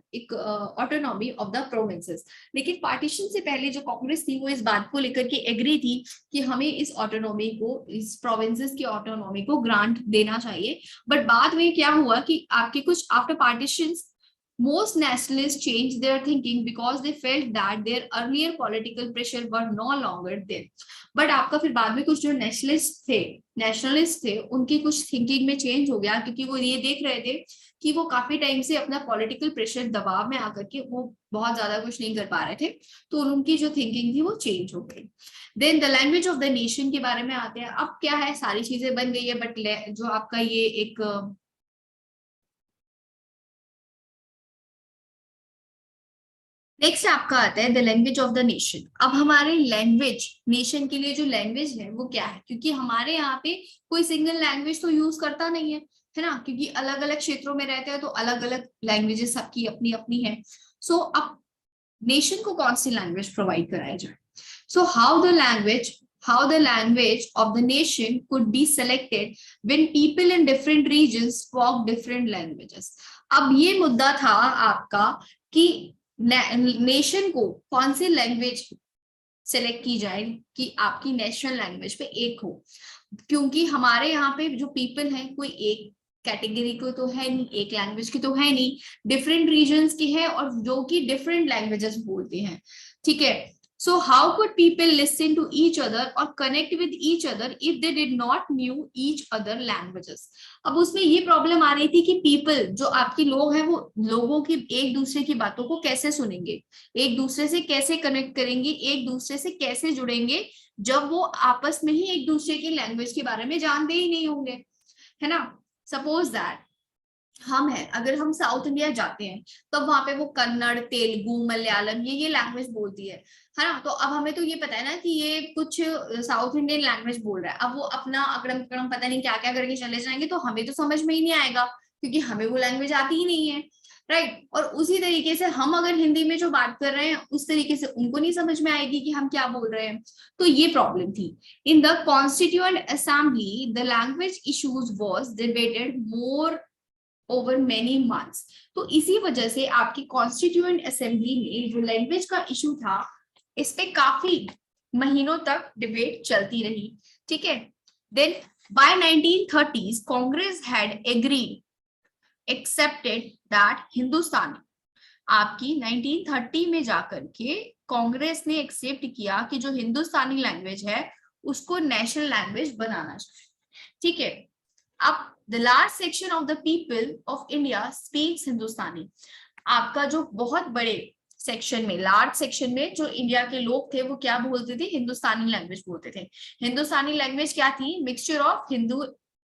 autonomy of the provinces. लेकिन पार्टीशन से पहले जो कांग्रेस थी वो इस बात को लेकर के एग्री थी कि हमें इस ऑटोनॉमी को, इस प्रोविंसेस की ऑटोनॉमी को ग्रांट देना चाहिए। बट बाद में क्या हुआ कि आपके कुछ after partitions most nationalists changed their thinking because they felt that their earlier political pressure were no longer there. But आपका फिर बाद में कुछ जो नेशनलिस्ट थे उनकी कुछ थिंकिंग में चेंज हो गया, क्योंकि वो ये देख रहे थे कि वो काफी टाइम से अपना पॉलिटिकल प्रेशर दबाव में आकर के वो बहुत ज्यादा कुछ नहीं कर पा रहे थे, तो उनकी जो थिंकिंग थी वो चेंज हो गई। Then the language of the nation के बारे में आते हैं। अब क्या है, सारी चीजें बन गई है, बट जो आपका ये एक नेक्स्ट आपका आता है the language of the nation. अब हमारे लैंग्वेज, नेशन के लिए जो लैंग्वेज है वो क्या है, क्योंकि हमारे यहाँ पे कोई सिंगल लैंग्वेज तो यूज करता नहीं है ना, क्योंकि अलग अलग क्षेत्रों में रहते हैं तो अलग अलग लैंग्वेजेस सबकी अपनी अपनी है। सो अब नेशन को कौन सी लैंग्वेज प्रोवाइड कराई जाए। सो how the language of the nation could be selected when people in different regions spoke different languages। अब ये मुद्दा था आपका कि नेशन को कौन सी लैंग्वेज सेलेक्ट की जाए कि आपकी नेशनल लैंग्वेज पे एक हो, क्योंकि हमारे यहाँ पे जो पीपल हैं कोई एक कैटेगरी को तो है नहीं, एक लैंग्वेज की तो है नहीं, डिफरेंट रीजन्स की है और जो कि डिफरेंट लैंग्वेजेस बोलते हैं। ठीक है। So how could people listen to each other or connect with each other if they did not knew each other languages? अब उसमें ये प्रॉब्लम आ रही थी कि पीपल, जो आपके लोग हैं, वो लोगों की एक दूसरे की बातों को कैसे सुनेंगे, एक दूसरे से कैसे कनेक्ट करेंगे, एक दूसरे से कैसे जुड़ेंगे, जब वो आपस में ही एक दूसरे की लैंग्वेज के बारे में जानते ही नहीं होंगे, है ना। सपोज दैट हम हैं, अगर हम साउथ इंडिया जाते हैं तो वहां पे वो कन्नड़, तेलुगु, मलयालम ये लैंग्वेज बोलती है ना। तो अब हमें तो ये पता है ना कि ये कुछ साउथ इंडियन लैंग्वेज बोल रहा है। अब वो अपना अकड़म कड़म पता नहीं क्या क्या करके चले जाएंगे तो हमें तो समझ में ही नहीं आएगा, क्योंकि हमें वो लैंग्वेज आती ही नहीं है, राइट। और उसी तरीके से हम अगर हिंदी में जो बात कर रहे हैं उस तरीके से उनको नहीं समझ में आएगी कि हम क्या बोल रहे हैं। तो ये प्रॉब्लम थी। इन the constituent assembly the language issues was debated more over many months. तो इसी वजह से आपकी कॉन्स्टिट्यूएंट असेंबली में जो लैंग्वेज का इशू था इस पे काफी महीनों तक डिबेट चलती रही। ठीक है। Then by 1930s Congress had agreed accepted that Hindustani. आपकी 1930 में जाकर के कांग्रेस ने एक्सेप्ट किया कि जो हिंदुस्तानी लैंग्वेज है उसको नेशनल लैंग्वेज बनाना चाहिए। ठीक है। अब the large section of the people of India speaks हिंदुस्तानी। आपका जो बहुत बड़े सेक्शन में, लार्ज सेक्शन में जो इंडिया के लोग थे वो क्या बोलते थे, हिंदुस्तानी लैंग्वेज बोलते थे। हिंदुस्तानी लैंग्वेज क्या थी, mixture of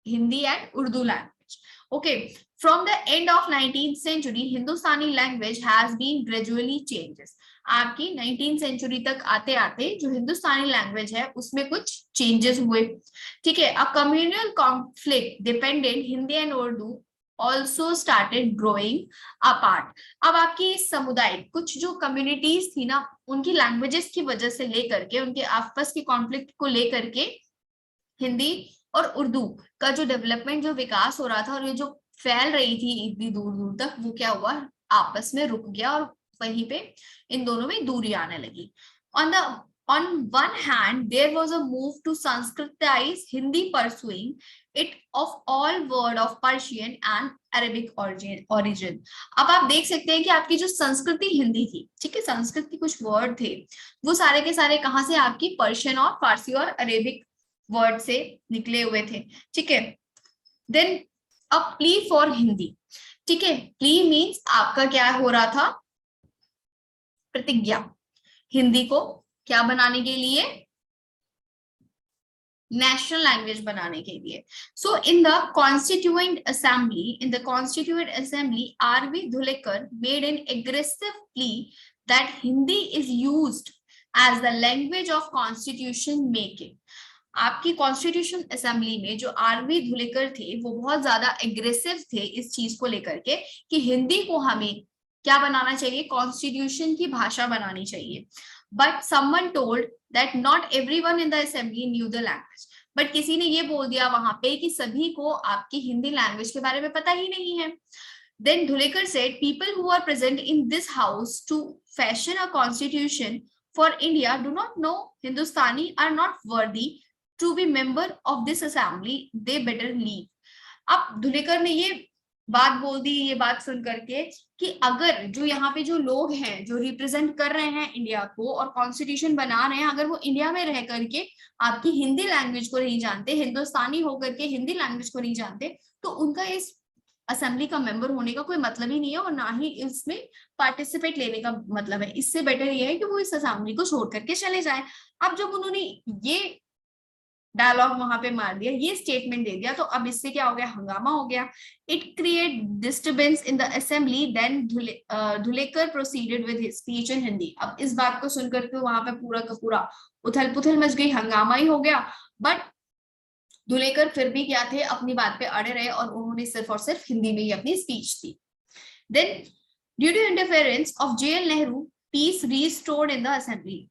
Hindi and Urdu language. Okay. From the end of 19th century Hindustani language has been gradually changes. आपकी 19th सेंचुरी तक आते आते जो हिंदुस्तानी लैंग्वेज है उसमें कुछ चेंजेस हुए। ठीक है। A communal conflict dependent Hindi and Urdu also started growing apart. अब आपकी समुदाय, कुछ जो कम्युनिटीज थी ना, उनकी लैंग्वेजेस की वजह से लेकर के, उनके आपस के कॉन्फ्लिक्ट को लेकर के हिंदी और उर्दू का जो डेवलपमेंट, जो विकास हो रहा था और ये जो फैल रही थी इतनी दूर दूर तक, वो क्या हुआ, आपस में रुक गया और वहीं पे इन दोनों में दूरी आने लगी। On one hand, there was a move to Sanskritize Hindi, pursuing it of all word of Persian and Arabic origin। अब आप देख सकते हैं कि आपकी जो संस्कृति हिंदी थी, ठीक है, संस्कृत के कुछ वर्ड थे वो सारे के सारे कहाँ से, आपकी पर्शियन और फारसी और अरेबिक वर्ड से निकले हुए थे। ठीक है। Then a plea for Hindi. ठीक है। प्ली मीन्स आपका क्या हो रहा था, प्रतिज्ञा, हिंदी को क्या बनाने के लिए, नेशनल लैंग्वेज बनाने के लिए। So in the constituent assembly, R V Dhulekar made an aggressive plea that Hindi is used as the language of constitution making. आपकी कॉन्स्टिट्यूशन असेंबली में जो आर.वी. धुलेकर थे वो बहुत ज्यादा एग्रेसिव थे इस चीज को लेकर के कि हिंदी को हमें क्या बनाना चाहिए, कॉन्स्टिट्यूशन की भाषा बनानी चाहिए. But someone told that not everyone in the assembly new the language. But किसी ने ये बोल दिया वहां पे कि सभी को आपकी हिंदी लैंग्वेज के बारे में पता ही नहीं है. Then Dhulekar said, people who are present in this house to fashion a constitution for India do not know Hindustani, are not worthy to be member of this assembly. They better leave. अब धुलेकर ने ये बात बोल दी, ये बात सुन करके कि अगर जो यहाँ पे जो लोग हैं जो रिप्रेजेंट कर रहे हैं इंडिया को और कॉन्स्टिट्यूशन बना रहे हैं, अगर वो इंडिया में रह करके आपकी हिंदी लैंग्वेज को नहीं जानते, हिंदुस्तानी होकर के हिंदी लैंग्वेज को नहीं जानते, तो उनका इस असेंबली का मेंबर होने का कोई मतलब ही नहीं है और ना ही इसमें पार्टिसिपेट लेने का मतलब है. इससे बेटर ये है कि वो इस असेंबली को छोड़ करके चले जाएं. अब जब उन्होंने ये डायलॉग वहां पे मार दिया, ये स्टेटमेंट दे दिया, तो अब इससे क्या हो गया, हंगामा हो गया. It create disturbance in the assembly. Then Dhulekar proceeded with his speech in Hindi. अब इस बात को सुनकर के वहां पे पूरा का पूरा उथल पुथल मच गई, हंगामा ही हो गया. बट धुलेकर फिर भी क्या थे, अपनी बात पे अड़े रहे और उन्होंने सिर्फ और सिर्फ हिंदी में ही अपनी स्पीच दी. Then due to interference of J L. Nehru, peace restored in the assembly.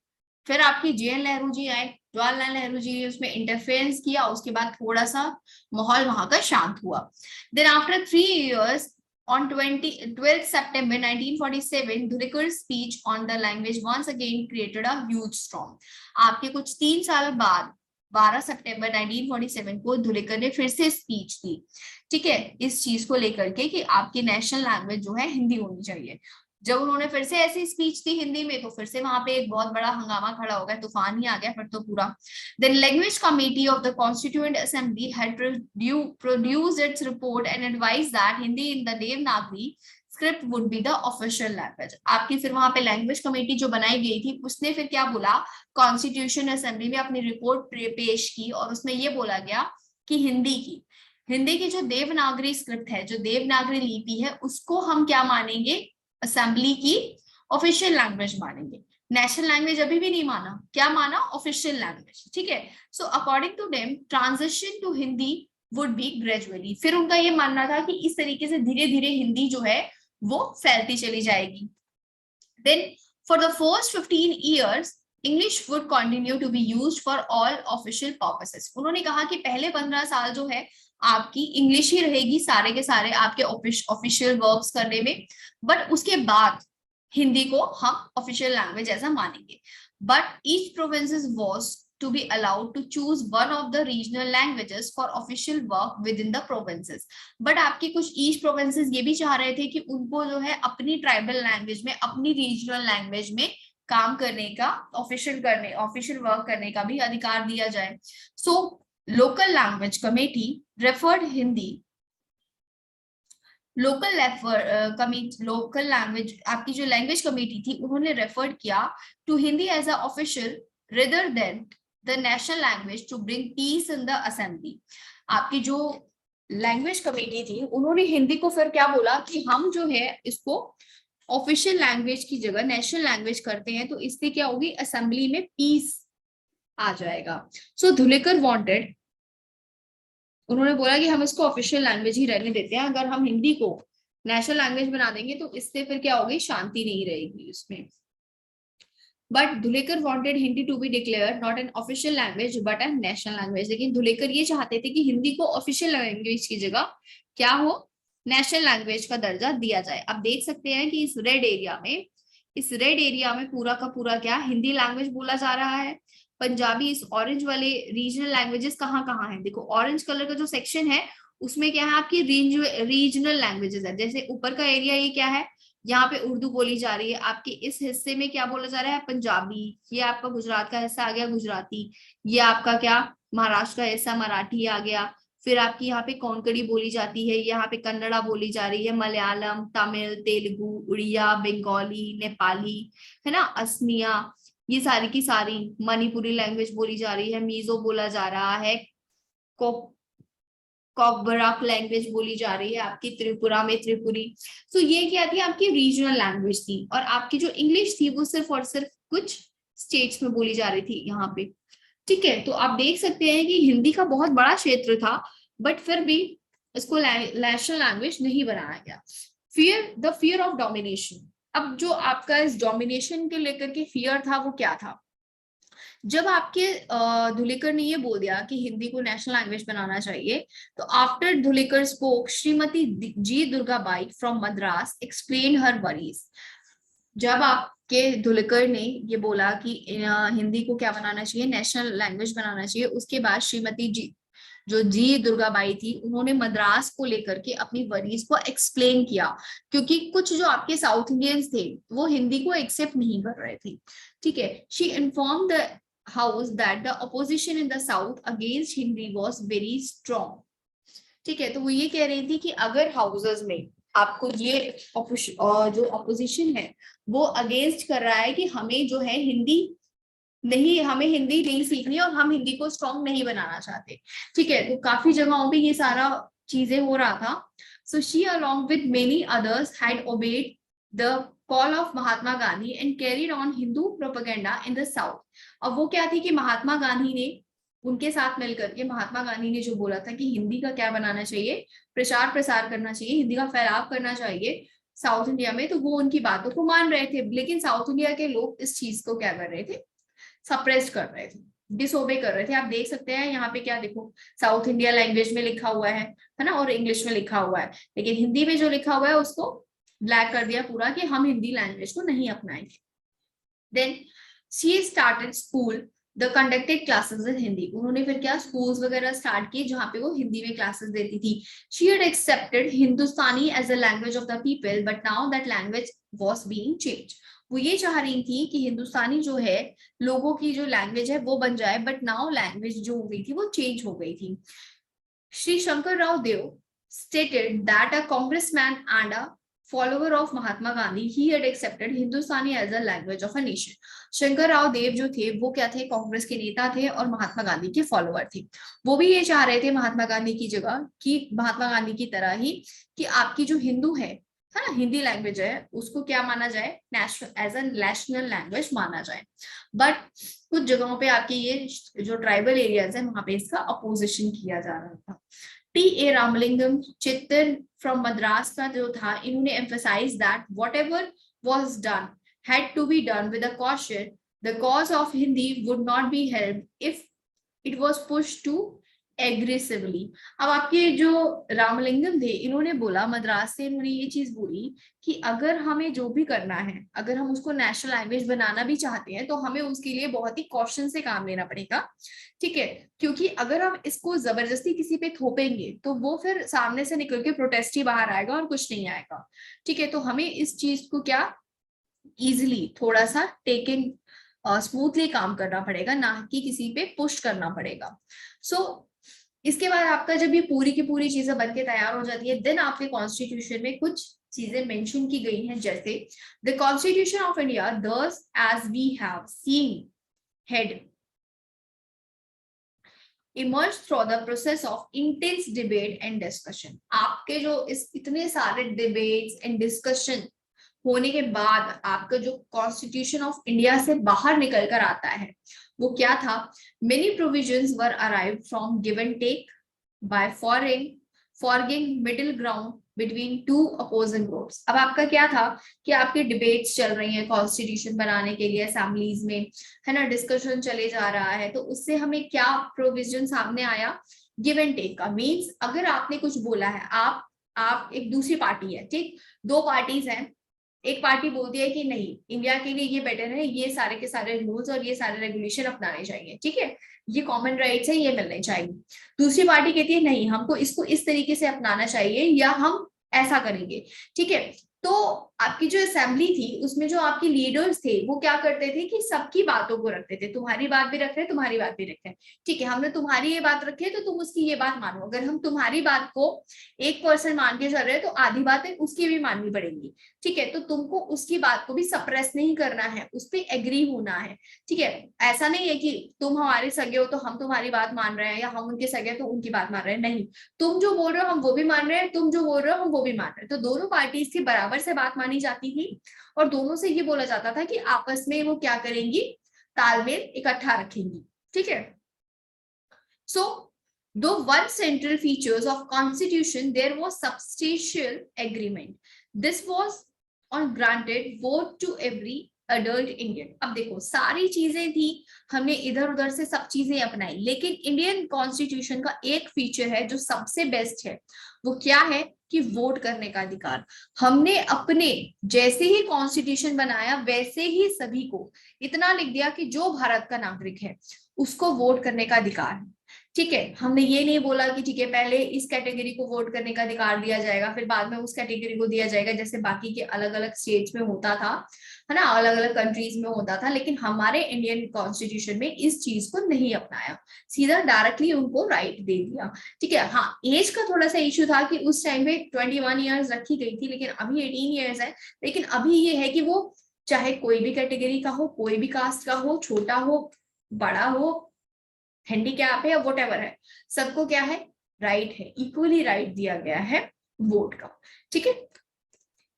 फिर आपकी जे.एल. नेहरू जी आए, जवाहरलाल नेहरू जी ने उसमें इंटरफेरेंस किया, उसके बाद थोड़ा सा माहौल वहां का शांत हुआ. Then after 3 years on 12th September 1947, Dhulekar's speech on the language once again created a huge storm. आपके कुछ 3 साल बाद 12 सितंबर 1947 को धुलेकर ने फिर से स्पीच दी, ठीक है, इस चीज को लेकर के कि आपकी नेशनल लैंग्वेज जो है हिंदी होनी चाहिए. जब उन्होंने फिर से ऐसी स्पीच दी हिंदी में तो फिर से वहां पे एक बहुत बड़ा हंगामा खड़ा हो गया, तूफान ही आ गया फिर तो पूरा. Then language committee of the constituent assembly had produced its report and advised that Hindi in the Devanagari script would be the official language. आपकी फिर वहां पे लैंग्वेज कमेटी जो बनाई गई थी उसने फिर क्या बोला, कॉन्स्टिट्यूशन असेंबली में अपनी रिपोर्ट पेश की और उसमें ये बोला गया कि हिंदी की जो देवनागरी स्क्रिप्ट है, जो देवनागरी लिपि है, उसको हम क्या मानेंगे, असेंबली की ऑफिशियल लैंग्वेज मानेंगे. नेशनल लैंग्वेज अभी भी नहीं माना, क्या माना, ऑफिशियल लैंग्वेज, ठीक है. So according to them transition to Hindi would be gradually. फिर उनका ये मानना था कि इस तरीके से धीरे धीरे हिंदी जो है वो फैलती चली जाएगी. Then for the first 15 years English would continue to be used for all official purposes. उन्होंने कहा कि पहले 15 साल जो है आपकी इंग्लिश ही रहेगी सारे के सारे आपके ऑफिशियल वर्क्स करने में, बट उसके बाद हिंदी को हम ऑफिशियल लैंग्वेज ऐसा मानेंगे. But each provinces was to be allowed to choose one of the regional languages for official work within the provinces. But आपके कुछ ईस्ट प्रोविंसेस ये भी चाह रहे थे कि उनको जो है अपनी ट्राइबल लैंग्वेज में, अपनी रीजनल लैंग्वेज में काम करने का, ऑफिशियल वर्क करने का भी अधिकार दिया जाए. So local language committee referred Hindi, local language आपकी जो लैंग्वेज कमेटी थी उन्होंने रेफर्ड किया to Hindi as a official rather than the national language to bring peace in the assembly. आपकी जो लैंग्वेज कमेटी थी उन्होंने हिंदी को फिर क्या बोला कि हम जो है इसको ऑफिशियल लैंग्वेज की जगह नेशनल लैंग्वेज करते हैं, तो इससे क्या होगी, असेंबली में पीस आ जाएगा. सो धुलेकर वांटेड, उन्होंने बोला कि हम इसको ऑफिशियल लैंग्वेज ही रहने देते हैं, अगर हम हिंदी को नेशनल लैंग्वेज बना देंगे तो इससे फिर क्या होगी, शांति नहीं रहेगी उसमें. But Dhulekar wanted Hindi to be declared not an official language but an national language. लेकिन धुलेकर ये चाहते थे कि हिंदी को ऑफिशियल लैंग्वेज की जगह क्या हो, नेशनल लैंग्वेज का दर्जा दिया जाए. अब देख सकते हैं कि इस रेड एरिया में पूरा का पूरा क्या हिंदी लैंग्वेज बोला जा रहा है. पंजाबी, इस ऑरेंज वाले रीजनल लैंग्वेजेस कहाँ है, देखो ऑरेंज कलर का जो सेक्शन है उसमें क्या है, आपकी रीजनल लैंग्वेजेस है. जैसे ऊपर का एरिया ये क्या है, यहाँ पे उर्दू बोली जा रही है. आपके इस हिस्से में क्या बोला जा रहा है, पंजाबी. ये आपका गुजरात का हिस्सा आ गया गुजराती. ये आपका क्या, महाराष्ट्र का हिस्सा मराठी आ गया. फिर आपकी यहाँ पे कोंकणी बोली जाती है, यहाँ पे कन्नड़ा बोली जा रही है, मलयालम, तमिल, तेलुगु, उड़िया, बंगाली, नेपाली, है ना, असमिया, ये सारी की सारी. मणिपुरी लैंग्वेज बोली जा रही है, मीजो बोला जा रहा है, कॉकबराक लैंग्वेज बोली जा रही है आपकी त्रिपुरा में, त्रिपुरी। तो ये क्या थी, आपकी रीजनल लैंग्वेज थी। और आपकी जो इंग्लिश थी वो सिर्फ और सिर्फ कुछ स्टेट्स में बोली जा रही थी यहाँ पे। ठीक है, तो आप देख सकते हैं कि हिंदी का बहुत बड़ा क्षेत्र था, बट फिर भी इसको नेशनल लैंग्वेज नहीं बनाया गया। The fear of domination. अब जो आपका इस डोमिनेशन के लेकर के फियर था वो क्या था? जब आपके धुलेकर ने ये बोल दिया कि हिंदी को नेशनल लैंग्वेज बनाना चाहिए, तो after Dhulekar spoke, Shrimati G Durgabai from Madras explain her worries. जब आपके धुलेकर ने ये बोला कि हिंदी को क्या बनाना चाहिए, नेशनल लैंग्वेज बनाना चाहिए, उसके बाद श्रीमती जी जो जी दुर्गाबाई थी उन्होंने मद्रास को लेकर के अपनी वरीज को एक्सप्लेन किया, क्योंकि कुछ जो आपके साउथ इंडियंस थे वो हिंदी को एक्सेप्ट नहीं कर रहे थे। ठीक है, she inform the house that the opposition in the south against Hindi was very strong. ठीक है, तो वो ये कह रही थी कि अगर हाउसेस में आपको ये जो अपोजिशन है वो अगेंस्ट कर रहा है कि हमें जो है हिंदी नहीं, हमें हिंदी नहीं सीखनी और हम हिंदी को स्ट्रॉन्ग नहीं बनाना चाहते। ठीक है, तो काफी जगहों पे ये सारा चीजें हो रहा था। So she along with many others had obeyed the call of Mahatma Gandhi and carried on Hindu propaganda in the south. अब वो क्या थी कि महात्मा गांधी ने उनके साथ मिलकर के, महात्मा गांधी ने जो बोला था कि हिंदी का क्या बनाना चाहिए, प्रचार प्रसार करना चाहिए, हिंदी का फैलाव करना चाहिए साउथ इंडिया में, तो वो उनकी बातों को मान रहे थे। लेकिन साउथ इंडिया के लोग इस चीज को क्या कर रहे थे, सप्रेस कर रहे थे, डिसोबे कर रहे थे। आप देख सकते हैं यहाँ पे क्या, देखो साउथ इंडिया लैंग्वेज में लिखा हुआ है ना, और इंग्लिश में लिखा हुआ है, लेकिन हिंदी में जो लिखा हुआ है उसको ब्लैक कर दिया पूरा कि हम हिंदी लैंग्वेज को नहीं अपनाएंगे। Then she started school the conducted classes in Hindi. उन्होंने फिर क्या, स्कूल्स वगैरह स्टार्ट किए जहाँ पे वो हिंदी में क्लासेस देती थी। She had accepted Hindustani as a language of the people, but now that language was being changed. वो ये चाह रही थी कि हिंदुस्तानी जो है लोगों की जो लैंग्वेज है वो बन जाए, बट नाउ लैंग्वेज जो हो गई थी वो चेंज हो गई थी। श्री शंकर राव देव stated that a congressman and a follower of Mahatma Gandhi, he had accepted Hindustani as a language of a nation. Shankar Rao देव जो थे वो क्या थे, कांग्रेस के नेता थे और महात्मा गांधी के फॉलोअर थे। वो भी ये चाह रहे थे महात्मा गांधी की जगह, कि महात्मा गांधी की तरह ही, कि आपकी जो हिंदू है ना, हिंदी लैंग्वेज है, उसको क्या माना जाए, national as a national language माना जाए। बट कुछ जगहों पे आपके ये जो ट्राइबल एरियाज है वहां पे इसका अपोजिशन किया जा रहा था। टी ए रामलिंगम चित्तर फ्रॉम मद्रास का जो था, इन्होंने emphasize that whatever was done had to be done with a caution. The cause of Hindi would not be helped if it was pushed too aggressively. अब आपके जो रामलिंगम थे इन्होंने बोला, मद्रास से इन्होंने ये चीज बोली कि अगर हमें जो भी करना है, अगर हम उसको नेशनल लैंग्वेज बनाना भी चाहते हैं तो हमें उसके लिए बहुत ही कॉशन से काम लेना पड़ेगा। ठीक है, क्योंकि अगर हम इसको जबरदस्ती किसी पे थोपेंगे तो वो फिर सामने से निकल के प्रोटेस्ट ही बाहर आएगा और कुछ नहीं आएगा। ठीक है, तो हमें इस चीज को क्या, इजिली थोड़ा सा टेकिंग स्मूथली काम करना पड़ेगा, ना कि किसी पे पुश करना पड़ेगा। सो इसके बाद आपका जब ये पूरी की पूरी चीजें बनके तैयार हो जाती है, देन आपके कॉन्स्टिट्यूशन में कुछ चीजें मेंशन की गई हैं, जैसे the constitution of India thus as we have seen had emerge through the process of intense debate and discussion. आपके जो इस इतने सारे डिबेट्स एंड डिस्कशन होने के बाद आपका जो कॉन्स्टिट्यूशन ऑफ इंडिया से बाहर निकल कर आता है वो क्या था, many provisions were arrived from give and take by forging middle ground between two opposing groups. अब आपका क्या था कि आपके डिबेट्स चल रही हैं कॉन्स्टिट्यूशन बनाने के लिए असेंबलीज में, है ना, डिस्कशन चले जा रहा है, तो उससे हमें क्या प्रोविजन सामने आया, गिव एंड टेक का। मीन्स अगर आपने कुछ बोला है, आप एक दूसरी पार्टी है, ठीक, दो पार्टीज हैं, एक पार्टी बोलती है कि नहीं इंडिया के लिए ये बेटर है, ये सारे के सारे रूल्स और ये सारे रेगुलेशन अपनाने चाहिए, ठीक है, ये कॉमन राइट्स है, ये मिलने चाहिए। दूसरी पार्टी कहती है नहीं हमको इसको इस तरीके से अपनाना चाहिए या हम ऐसा करेंगे। ठीक है, तो आपकी जो असेंबली थी उसमें जो आपके लीडर्स थे वो क्या करते थे कि सबकी बातों को रखते थे, तुम्हारी बात भी रख रहे हैं, तुम्हारी बात भी रख रहे हैं, ठीक है, हमने तुम्हारी ये बात रखी है तो तुम उसकी ये बात मानो। अगर हम तुम्हारी बात को 1% मान के चल रहे हैं तो आधी बातें उसकी भी माननी पड़ेंगी, ठीक है। तो तुमको उसकी बात को भी सप्रेस नहीं करना है, उस पर एग्री होना है, ठीक है। ऐसा नहीं है कि तुम हमारे सगे हो तो हम तुम्हारी बात मान रहे हैं, या हम उनके सगे तो उनकी बात मान रहे हैं, नहीं, तुम जो बोल रहे हो हम वो भी मान रहे हैं, तुम जो बोल रहे हो हम वो भी मान रहे हैं। तो दोनों पार्टीज की बराबर से बात मानी जाती थी और दोनों से ये बोला जाता था कि आपस में वो क्या करेंगी, तालमेल इकट्ठा रखेंगी, ठीक है। सो though one central features of constitution there was substantial agreement, this was on granted vote to every adult Indian। अब देखो सारी चीजें थी, हमने इधर उधर से सब चीजें अपनाई, लेकिन इंडियन कॉन्स्टिट्यूशन का एक फीचर है जो सबसे बेस्ट है, वो क्या है कि वोट करने का अधिकार। हमने अपने जैसे ही कॉन्स्टिट्यूशन बनाया वैसे ही सभी को इतना लिख दिया कि जो भारत का नागरिक है उसको वोट करने का अधिकार है, ठीक है। हमने ये नहीं बोला कि ठीक है पहले इस कैटेगरी को वोट करने का अधिकार दिया जाएगा फिर बाद में उस कैटेगरी को दिया जाएगा, जैसे बाकी के अलग अलग स्टेट्स में होता था, है ना, अलग अलग कंट्रीज में होता था। लेकिन हमारे इंडियन कॉन्स्टिट्यूशन में इस चीज को नहीं अपनाया, सीधा डायरेक्टली उनको राइट दे दिया, ठीक है। हाँ, एज का थोड़ा सा इश्यू था कि उस टाइम पे 21 ईयर्स रखी गई थी, लेकिन अभी 18 ईयर्स है। लेकिन अभी ये है कि वो चाहे कोई भी कैटेगरी का हो, कोई भी कास्ट का हो, छोटा हो बड़ा हो, हैंडीकैप है या वोट एवर है, सबको क्या है, राइट है, इक्वली राइट दिया गया है वोट का, ठीक है।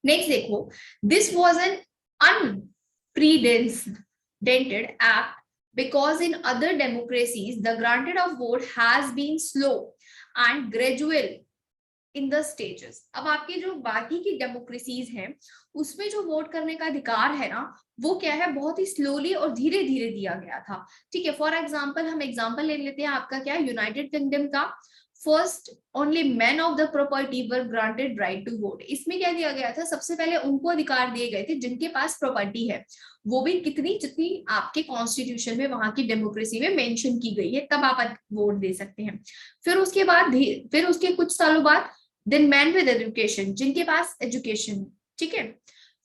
नेक्स्ट देखो, this was an unprecedented act because in other democracies the granted of vote has been slow and gradual in the stages. अब आपकी जो बाकी की डेमोक्रेसीज हैं उसमें जो वोट करने का अधिकार है ना, वो क्या है, बहुत ही स्लोली और धीरे धीरे दिया गया था, ठीक है। फॉर एग्जांपल हम एग्जांपल ले लेते हैं, आपका क्या है, यूनाइटेड किंगडम का first only man of the property were granted right to vote. इसमें क्या दिया गया था, सबसे पहले उनको अधिकार दिए गए थे जिनके पास प्रॉपर्टी है, वो भी कितनी, जितनी आपके कॉन्स्टिट्यूशन में वहां की डेमोक्रेसी में मेंशन की गई है, तब आप वोट दे सकते हैं। फिर उसके बाद फिर उसके कुछ सालों बाद देन मैन विद एजुकेशन, जिनके पास एजुकेशन, ठीक है।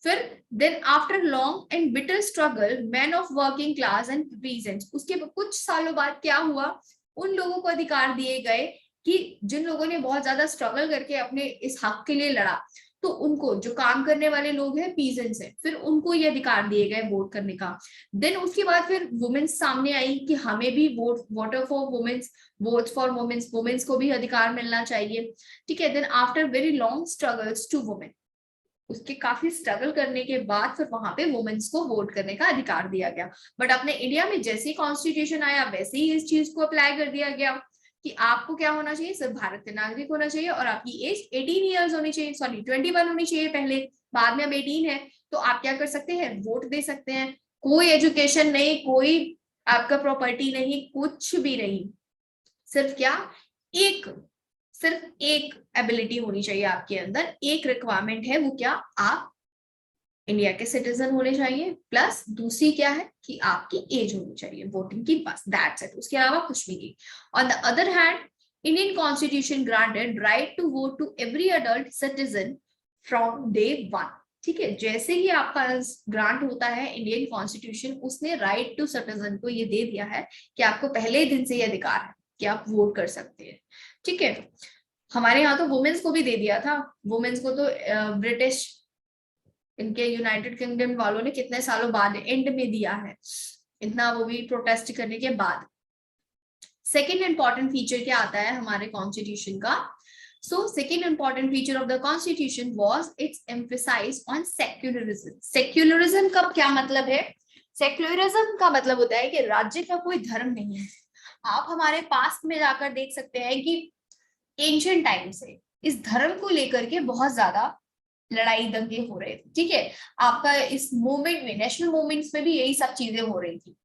फिर then after long and bitter struggle man of working class and peasants, उसके कुछ सालों बाद क्या हुआ, उन लोगों को अधिकार दिए गए कि जिन लोगों ने बहुत ज्यादा स्ट्रगल करके अपने इस हक के लिए लड़ा, तो उनको जो काम करने वाले लोग हैं पीजेंट्स हैं, फिर उनको ये अधिकार दिए गए वोट करने का। देन उसके बाद फिर वुमेन्स सामने आई कि हमें भी voter for womens, vote for womens, womens को भी अधिकार मिलना चाहिए, ठीक है। Then after very long struggles to women, उसके काफी स्ट्रगल करने के बाद फिर वहां पे वुमेन्स को वोट करने का अधिकार दिया गया। बट अपने इंडिया में जैसे ही कॉन्स्टिट्यूशन आया वैसे ही इस चीज को अप्लाई कर दिया गया कि आपको क्या होना चाहिए, सिर्फ भारत के नागरिक होना चाहिए और आपकी एज 18 ईयर्स होनी चाहिए, सॉरी 21 होनी चाहिए पहले, बाद में अब 18 है तो आप क्या कर सकते हैं, वोट दे सकते हैं। कोई एजुकेशन नहीं, कोई आपका प्रॉपर्टी नहीं, कुछ भी नहीं, सिर्फ क्या, एक सिर्फ एक एबिलिटी होनी चाहिए आपके अंदर, एक रिक्वायरमेंट है, वो क्या, आप इंडिया के सिटीजन होने चाहिए, प्लस दूसरी क्या है कि आपकी एज होनी चाहिए वोटिंग की, बस दैट्स इट, उसके अलावा कुछ भी नहीं। On the other hand Indian constitution granted right to vote to every adult citizen from day one, ठीक है। जैसे ही आपका ग्रांट होता है इंडियन कॉन्स्टिट्यूशन, उसने राइट टू सिटीजन को ये दे दिया है कि आपको पहले दिन से ये अधिकार है कि आप वोट कर सकते हैं, ठीक है। हमारे यहाँ तो वुमेन्स को भी दे दिया था, वुमेन्स को तो ब्रिटिश, इनके यूनाइटेड किंगडम वालों ने कितने सालों बाद एंड में दिया है, इतना वो भी प्रोटेस्ट करने के बाद। सेकेंड इंपॉर्टेंट फीचर क्या आता है हमारे कॉन्स्टिट्यूशन का, so second important feature of the constitution was its emphasize on secularism. Secularism का क्या मतलब है, सेक्युलरिज्म का मतलब होता है कि राज्य का कोई धर्म नहीं है। आप हमारे पास्ट में जाकर देख सकते हैं कि एंशिएंट टाइम से इस धर्म को लेकर के बहुत ज्यादा लड़ाई दंगे हो रहे थे, ठीक है। आपका इस मूवमेंट में, नेशनल मूवमेंट्स में भी यही सब चीजें हो रही थी,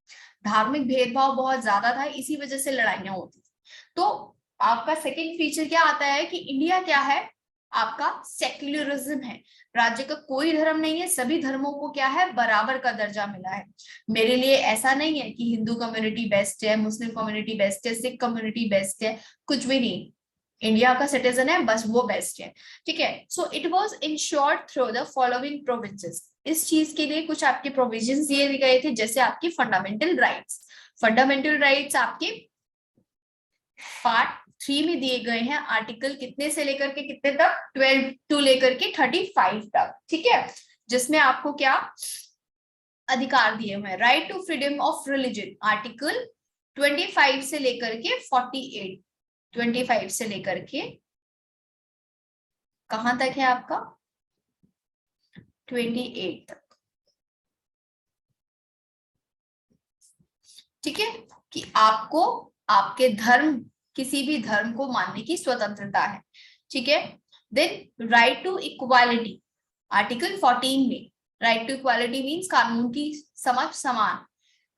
धार्मिक भेदभाव बहुत ज्यादा था, इसी वजह से लड़ाइयां होती थी। तो आपका सेकंड फीचर क्या आता है कि इंडिया क्या है, आपका सेक्युलरिज्म है, राज्य का कोई धर्म नहीं है, सभी धर्मों को क्या है, बराबर का दर्जा मिला है। मेरे लिए ऐसा नहीं है कि हिंदू कम्युनिटी बेस्ट है, मुस्लिम कम्युनिटी बेस्ट है, सिख कम्युनिटी बेस्ट है, कुछ भी नहीं। इंडिया का सिटीजन है, बस वो बेस्ट है, ठीक है। So it was insured through the following provinces, इस चीज के लिए कुछ आपके प्रोविजंस दिए गए थे, जैसे आपकी फंडामेंटल राइट्स। फंडामेंटल राइट्स आपके पार्ट 3 में दिए गए हैं, आर्टिकल कितने से लेकर के कितने तक, 12 टू लेकर के 35 तक, ठीक है, जिसमें आपको क्या अधिकार दिए हुए हैं, right to freedom of religion, article 25 से लेकर के 48, 25 से लेकर के कहां तक है आपका, 28 तक, ठीक है, कि आपको आपके धर्म, किसी भी धर्म को मानने की स्वतंत्रता है, ठीक है। Then right to equality, article 14 में राइट टू इक्वालिटी मीन्स कानून की समक्ष समान,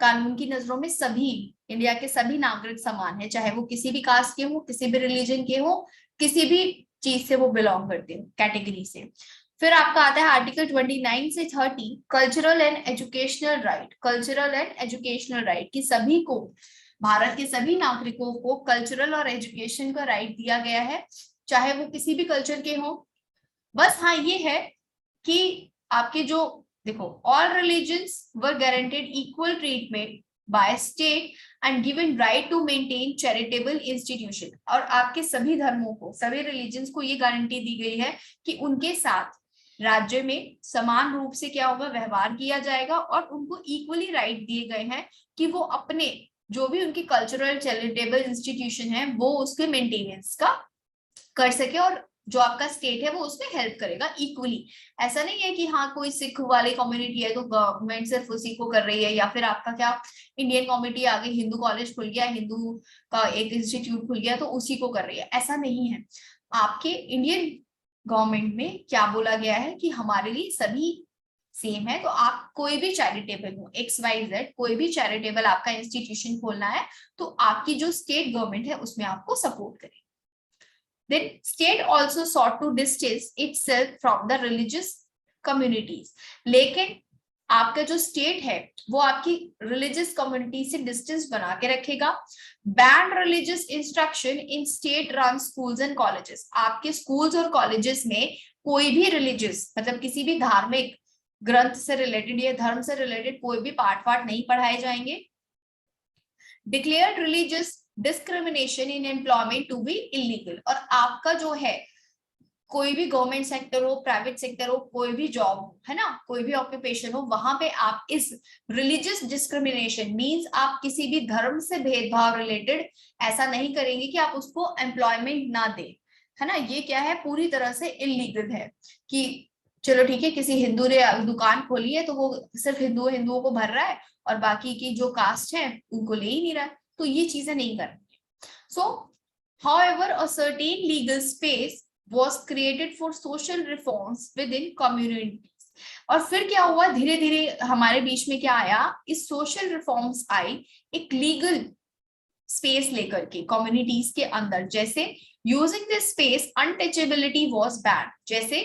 कानून की नजरों में सभी इंडिया के सभी नागरिक समान है, चाहे वो किसी भी कास्ट के हो, किसी भी रिलीजन के हो, किसी भी चीज से वो बिलोंग करते हो, कैटेगरी से। फिर आपका आता है आर्टिकल 29 से 30, cultural and educational right, cultural and educational right की सभी को, भारत के सभी नागरिकों को कल्चरल और एजुकेशन का राइट दिया गया है, चाहे वो किसी भी कल्चर के हो। बस हाँ ये है कि आपके जो देखो, all religions were guaranteed equal treatment by state and given right to maintain charitable institution, और आपके सभी धर्मों को, सभी रिलीजन्स को ये गारंटी दी गई है कि उनके साथ राज्य में समान रूप से क्या होगा, व्यवहार किया जाएगा, और उनको इक्वली राइट दिए गए हैं कि वो अपने जो भी उनके कल्चरल चैरिटेबल इंस्टीट्यूशन है वो उसके मेंटेनेंस का कर सके, और जो आपका स्टेट है वो उसमें हेल्प करेगा इक्वली। ऐसा नहीं है कि हाँ कोई सिख वाली कम्युनिटी है तो गवर्नमेंट सिर्फ उसी को कर रही है, या फिर आपका क्या इंडियन कम्युनिटी आ गई, हिंदू कॉलेज खुल गया, हिंदू का एक इंस्टीट्यूट खुल गया तो उसी को कर रही है, ऐसा नहीं है। आपके इंडियन गवर्नमेंट में क्या बोला गया है कि हमारे लिए सभी सेम है, तो आप कोई भी चैरिटेबल हो, XYZ कोई भी चैरिटेबल आपका इंस्टीट्यूशन खोलना है तो आपकी जो स्टेट गवर्नमेंट है उसमें आपको सपोर्ट करे। Then state also sought to distance itself from the religious communities, लेकिन आपका जो स्टेट है वो आपकी रिलीजियस कम्युनिटी से डिस्टेंस बना के रखेगा। Ban religious instruction in state run schools and colleges, आपके स्कूल्स और कॉलेजेस में कोई भी रिलीजियस मतलब किसी भी धार्मिक ग्रंथ से रिलेटेड या धर्म से रिलेटेड कोई भी पाठ वाठ नहीं पढ़ाए जाएंगे। Declared religious discrimination in employment to be illegal, और आपका जो है कोई भी गवर्नमेंट सेक्टर हो, प्राइवेट सेक्टर हो, कोई भी जॉब हो, है ना, कोई भी ऑक्यूपेशन हो, वहां पे आप इस रिलीजियस डिस्क्रिमिनेशन मींस आप किसी भी धर्म से भेदभाव रिलेटेड ऐसा नहीं करेंगे कि आप उसको एम्प्लॉयमेंट ना दे, है ना। ये क्या है, पूरी तरह से इलीगल है कि चलो ठीक है किसी हिंदू ने दुकान खोली है तो वो सिर्फ हिंदुओं को भर रहा है और बाकी की जो कास्ट है उनको ले ही नहीं रहा है, तो ये चीजें नहीं करनी। सो however a certain legal space was created for social reforms within communities, और फिर क्या हुआ, धीरे धीरे हमारे बीच में क्या आया, इस सोशल रिफॉर्म्स आई एक लीगल स्पेस लेकर के कम्युनिटीज के अंदर, जैसे using this space untouchability was ban, जैसे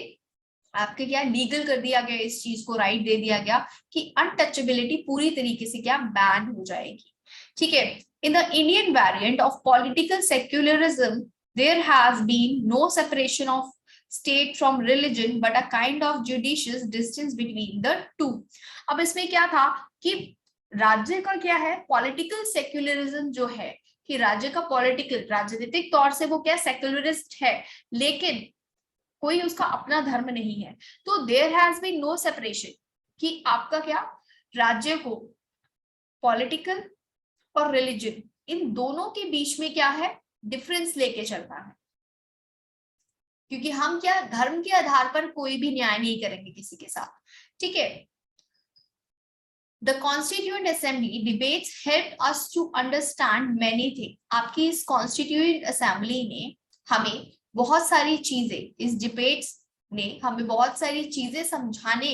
आपके क्या लीगल कर दिया गया, इस चीज को राइट दे दिया गया कि अनटचेबिलिटी पूरी तरीके से क्या बैन हो जाएगी, ठीक है। In the Indian variant of political secularism, there has been no separation of state from religion, but a kind of judicious distance between the two. अब इसमें क्या था कि राज्य का क्या है, पॉलिटिकल सेक्युलरिज्म जो है कि राज्य का पॉलिटिकल राजनीतिक तौर से वो क्या सेक्युलरिस्ट है, लेकिन कोई उसका अपना धर्म नहीं है, तो there has been no separation कि आपका क्या राज्य को पॉलिटिकल और रिलीजन इन दोनों के बीच में क्या है डिफरेंस लेके चलना है, क्योंकि हम क्या धर्म के आधार पर कोई भी न्याय नहीं करेंगे किसी के साथ, ठीक है। The Constituent Assembly debates helped us to understand many things. आपकी इस Constituent Assembly ने हमें बहुत सारी चीजें, इस डिबेट्स ने हमें बहुत सारी चीजें समझाने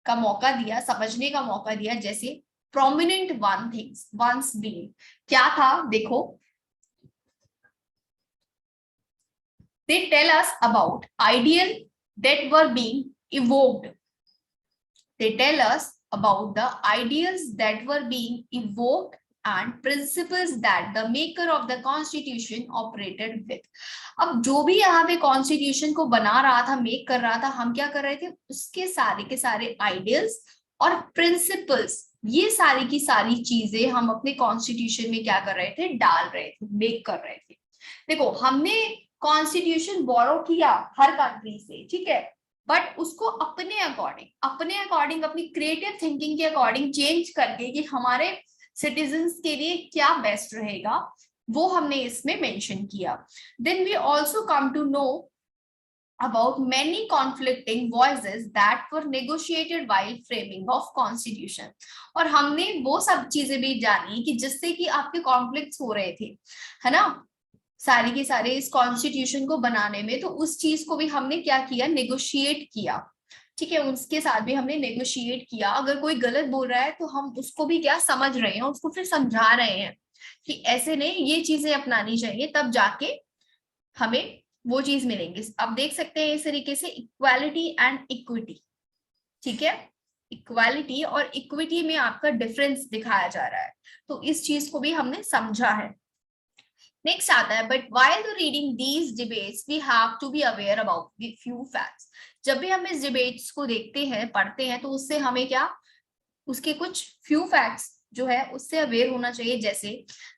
का मौका दिया, समझने का मौका दिया, जैसे prominent one things once been, क्या था देखो, they tell us about ideal that were being evoked, they tell us about the ideals that were being evoked and principles that the maker of the constitution operated with। अब जो भी यहाँ पे constitution को बना रहा था, मेक कर रहा था, हम क्या कर रहे थे, उसके सारे के सारे आइडियल्स और प्रिंसिपल्स, ये सारी की सारी चीजें हम अपने कॉन्स्टिट्यूशन में क्या कर रहे थे, डाल रहे थे, मेक कर रहे थे। देखो हमने कॉन्स्टिट्यूशन बोरो किया हर कंट्री से, ठीक है, बट उसको अपने अकॉर्डिंग अपनी क्रिएटिव थिंकिंग के अकॉर्डिंग चेंज करके कि हमारे सिटीजन्स के लिए क्या बेस्ट रहेगा, वो हमने इसमें मेंशन किया। Then we also come to know about many conflicting voices that were negotiated while framing of constitution। और हमने वो सब चीजें भी जानी कि जिससे कि आपके कॉन्फ्लिक्ट्स हो रहे थे, है ना, सारी के सारे इस कॉन्स्टिट्यूशन को बनाने में, तो उस चीज को भी हमने क्या किया, नेगोशिएट किया, ठीक है, उसके साथ भी हमने नेगोशिएट किया। अगर कोई गलत बोल रहा है तो हम उसको भी क्या समझ रहे हैं, उसको फिर समझा रहे हैं कि ऐसे नहीं, ये चीजें अपनानी चाहिए, तब जाके हमें वो चीज मिलेंगी। अब देख सकते हैं इस तरीके से इक्वालिटी एंड इक्विटी, ठीक है, इक्वालिटी और इक्विटी में आपका डिफरेंस दिखाया जा रहा है, तो इस चीज को भी हमने समझा है। नेक्स्ट आता है, but while reading these debates we have to be aware about the few facts। जब भी हम इस डिबेट्स को देखते हैं, पढ़ते हैं, तो उससे हमें क्या, उसके कुछ फ्यू फैक्ट्स जो है उससे अवेयर होना चाहिए, जैसे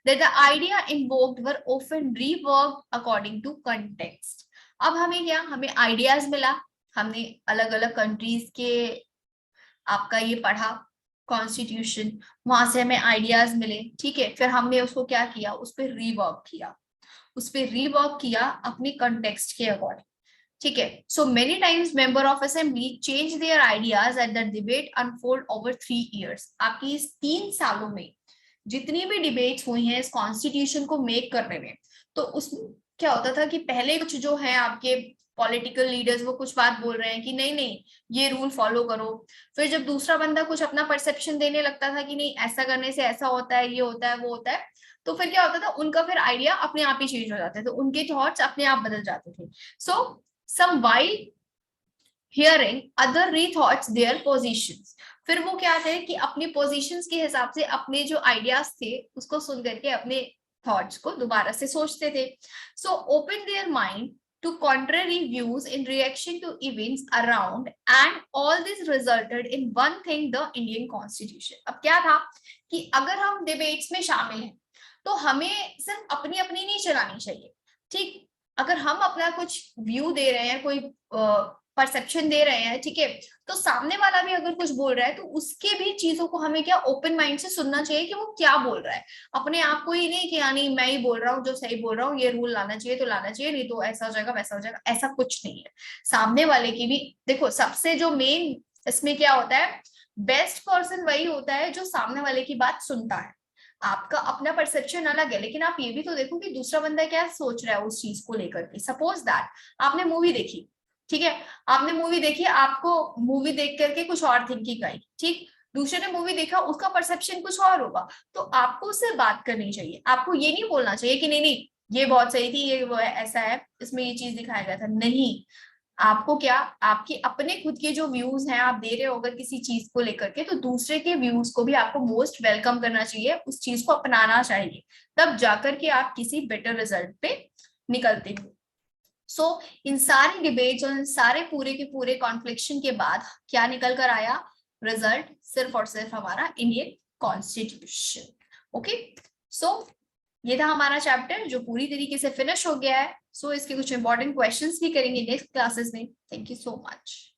that the idea invoked were often reworked according to context। अब हमें क्या, हमें आइडियाज मिला, हमने अलग अलग कंट्रीज के आपका ये पढ़ा कॉन्स्टिट्यूशन, वहां से हमें आइडियाज मिले, ठीक है, फिर हमने उसको क्या किया, उस पर रीवर्क किया अपने कंटेक्स्ट के अकॉर्डिंग, ठीक है। So many times member of assembly change their ideas at the debate unfold over 3 years। आपकी इस 3 सालों में जितनी भी डिबेट्स हुई हैं इस कॉन्स्टिट्यूशन को मेक करने में, तो उसमें क्या होता था कि पहले कुछ जो है आपके पॉलिटिकल लीडर्स वो कुछ बात बोल रहे हैं कि नहीं नहीं ये रूल फॉलो करो, फिर जब दूसरा बंदा कुछ अपना परसेप्शन देने लगता था कि नहीं ऐसा करने से ऐसा होता है, ये होता है, वो होता है, तो फिर क्या होता था, उनका फिर आइडिया अपने आप ही चेंज हो जाते थे, उनके थॉट्स अपने आप बदल जाते थे। सो some while hearing other rethoughts their positions। फिर वो क्या थे कि अपनी पोजीशंस के हिसाब से अपने जो आइडियाज थे उसको सुन करके अपने थॉट्स को दोबारा से सोचते थे। So open their mind to contrary views in reaction to events around, and all this resulted in one thing, the Indian Constitution। अब क्या था कि अगर हम डिबेट्स में शामिल हैं तो हमें सिर्फ अपनी अपनी नहीं चलानी चाहिए, ठीक, अगर हम अपना कुछ व्यू दे रहे हैं, कोई परसेप्शन दे रहे हैं, ठीक है, तो सामने वाला भी अगर कुछ बोल रहा है तो उसके भी चीजों को हमें क्या ओपन माइंड से सुनना चाहिए कि वो क्या बोल रहा है। अपने आप को ही नहीं कि यानी मैं ही बोल रहा हूँ जो सही बोल रहा हूँ, ये रूल लाना चाहिए तो लाना चाहिए, नहीं तो ऐसा हो जाएगा वैसा हो जाएगा, ऐसा कुछ नहीं है। सामने वाले की भी देखो, सबसे जो मेन इसमें क्या होता है, बेस्ट पर्सन वही होता है जो सामने वाले की बात सुनता है। आपका अपना परसेप्शन अलग है, लेकिन आप ये भी तो देखो कि दूसरा बंदा क्या सोच रहा है उस चीज को लेकर के। सपोज दैट आपने मूवी देखी, ठीक है, आपने मूवी देखी, आपको मूवी देख करके कुछ और थिंकिंग आई, ठीक, दूसरे ने मूवी देखा, उसका परसेप्शन कुछ और होगा, तो आपको उससे बात करनी चाहिए। आपको ये नहीं बोलना चाहिए कि नहीं नहीं ये बहुत सही थी, ये वो है, ऐसा है, इसमें ये चीज दिखाया गया था, नहीं, आपको क्या, आपके अपने खुद के जो व्यूज हैं आप दे रहे हो अगर किसी चीज को लेकर के, तो दूसरे के व्यूज को भी आपको मोस्ट वेलकम करना चाहिए, उस चीज को अपनाना चाहिए, तब जाकर के आप किसी बेटर रिजल्ट पे निकलते हो। सो इन सारे डिबेट्स और इन सारे पूरे के पूरे कॉन्फ्लिक्शन के बाद क्या निकल कर आया रिजल्ट, सिर्फ और सिर्फ हमारा इंडियन कॉन्स्टिट्यूशन। ओके, सो ये था हमारा चैप्टर जो पूरी तरीके से फिनिश हो गया है। सो इसके कुछ इंपॉर्टेंट क्वेश्चंस भी करेंगे नेक्स्ट क्लासेस में। Thank you so much.